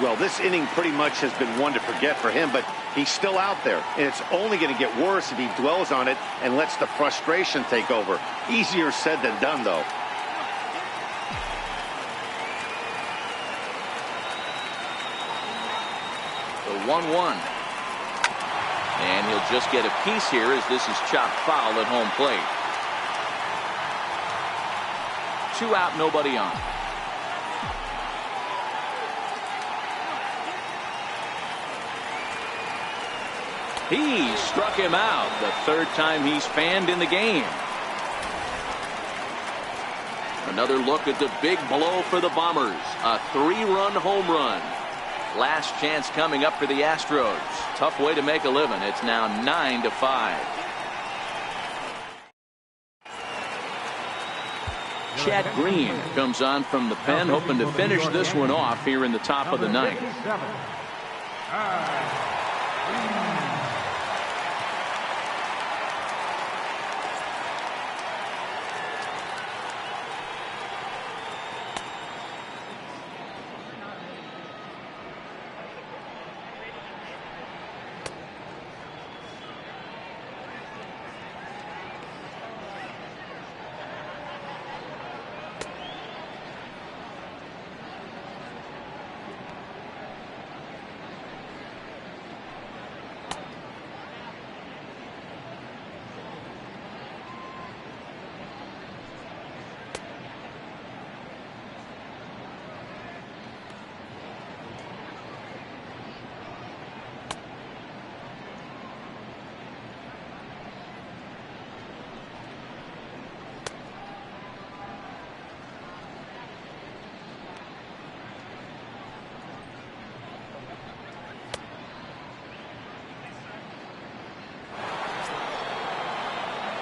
B: Well, this inning pretty much has been one to forget for him, but he's still out there, and it's only going to get worse if he dwells on it and lets the frustration take over. Easier said than done, though.
A: The 1-1. And he'll just get a piece here as this is chopped foul at home plate. 2 out, nobody on. He struck him out, the 3rd time he's fanned in the game. Another look at the big blow for the Bombers. A 3-run home run. Last chance coming up for the Astros. Tough way to make a living. It's now 9-5. Chad Green comes on from the pen, hoping to finish this one off here in the top of the ninth.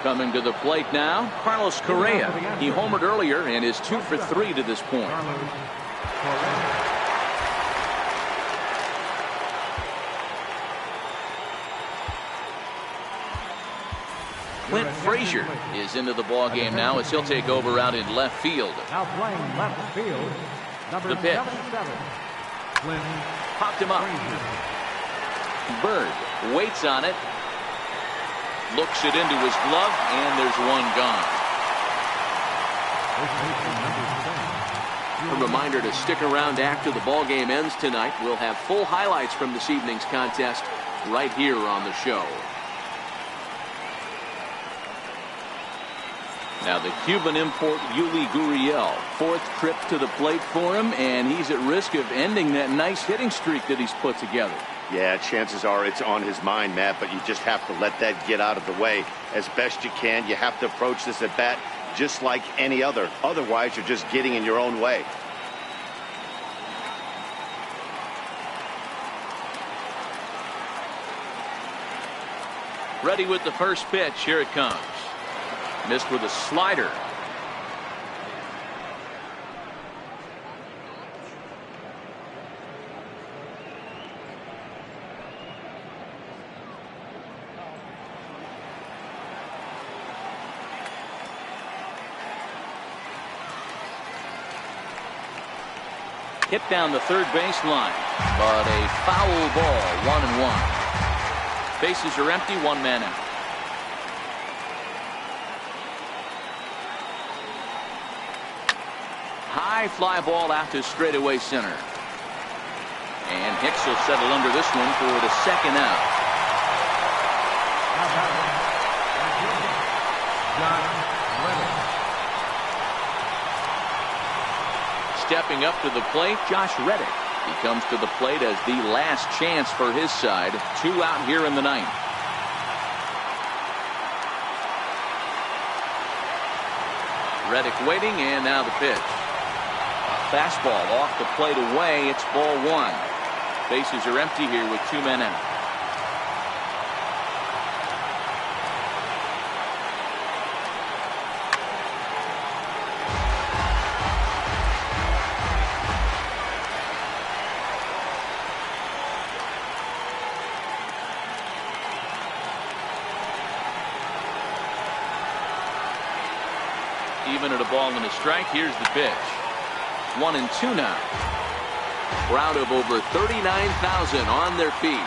A: Coming to the plate now, Carlos Correa. He homered earlier and is 2 for 3 to this point. Clint Frazier is into the ball game now as he'll take over out in left field.
D: Now playing left field,
A: The pitch.
D: 77, Clint
A: Popped him up. Bird waits on it. Looks it into his glove, and there's one gone. A reminder to stick around after the ball game ends tonight. We'll have full highlights from this evening's contest right here on the show. Now the Cuban import Yuli Gurriel, 4th trip to the plate for him, and he's at risk of ending that nice hitting streak that he's put together.
B: Yeah, chances are it's on his mind, Matt, but you just have to let that get out of the way as best you can. You have to approach this at bat just like any other. Otherwise, you're just getting in your own way.
A: Ready with the first pitch. Here it comes. Missed with a slider. Hit down the third baseline, but a foul ball, 1-1. Bases are empty, 1 man out. High fly ball out to straightaway center. And Hicks will settle under this one for the second out. Stepping up to the plate, Josh Reddick. He comes to the plate as the last chance for his side. 2 out here in the ninth. Reddick waiting, and now the pitch. A fastball off the plate away. It's ball 1. Bases are empty here with 2 men out. Even at a ball and a strike, here's the pitch. 1-2 now. Crowd of over 39,000 on their feet.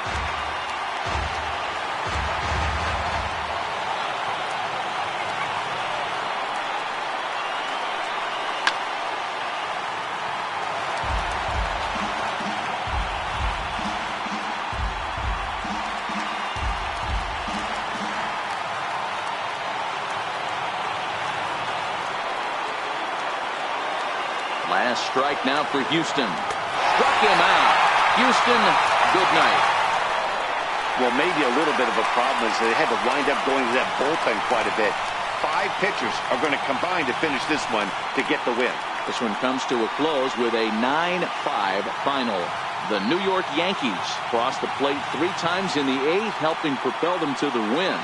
A: Last strike now for Houston. Struck him out. Houston, good night.
B: Well, maybe a little bit of a problem is they had to wind up going to that bullpen quite a bit. 5 pitchers are going to combine to finish this one to get the win.
A: This one comes to a close with a 9-5 final. The New York Yankees crossed the plate 3 times in the 8th, helping propel them to the win.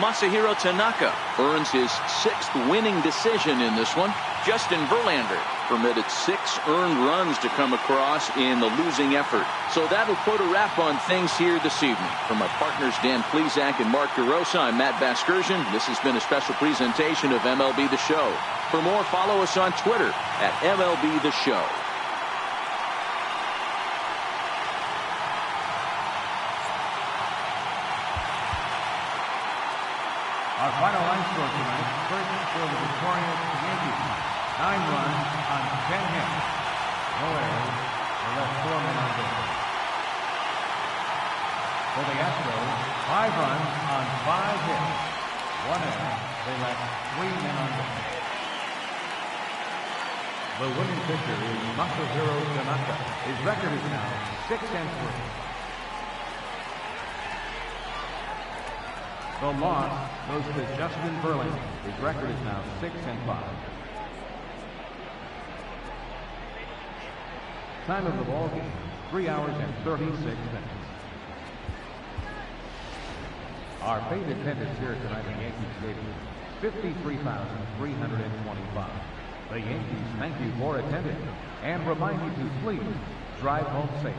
A: Masahiro Tanaka earns his 6th winning decision in this one. Justin Verlander permitted 6 earned runs to come across in the losing effort. So that'll put a wrap on things here this evening. For my partners Dan Plesac and Mark DeRosa, I'm Matt Vasgersian. This has been a special presentation of MLB The Show. For more, follow us on Twitter at MLB The Show.
D: Our final line score tonight, first for the victorious Yankees. 9 runs on 10 hits. No errors. They left 4 men on base. For the Astros, 5 runs on 5 hits. 1 error. They left 3 men on base. The winning pitcher is Masahiro Tanaka. His record is now 6-3. The loss goes to Justin Verlander. His record is now 6-5. Time of the ball game, 3 hours and 36 minutes. Our paid attendance here tonight at Yankee Stadium, 53,325. The Yankees thank you for attending and remind you to please drive home safe.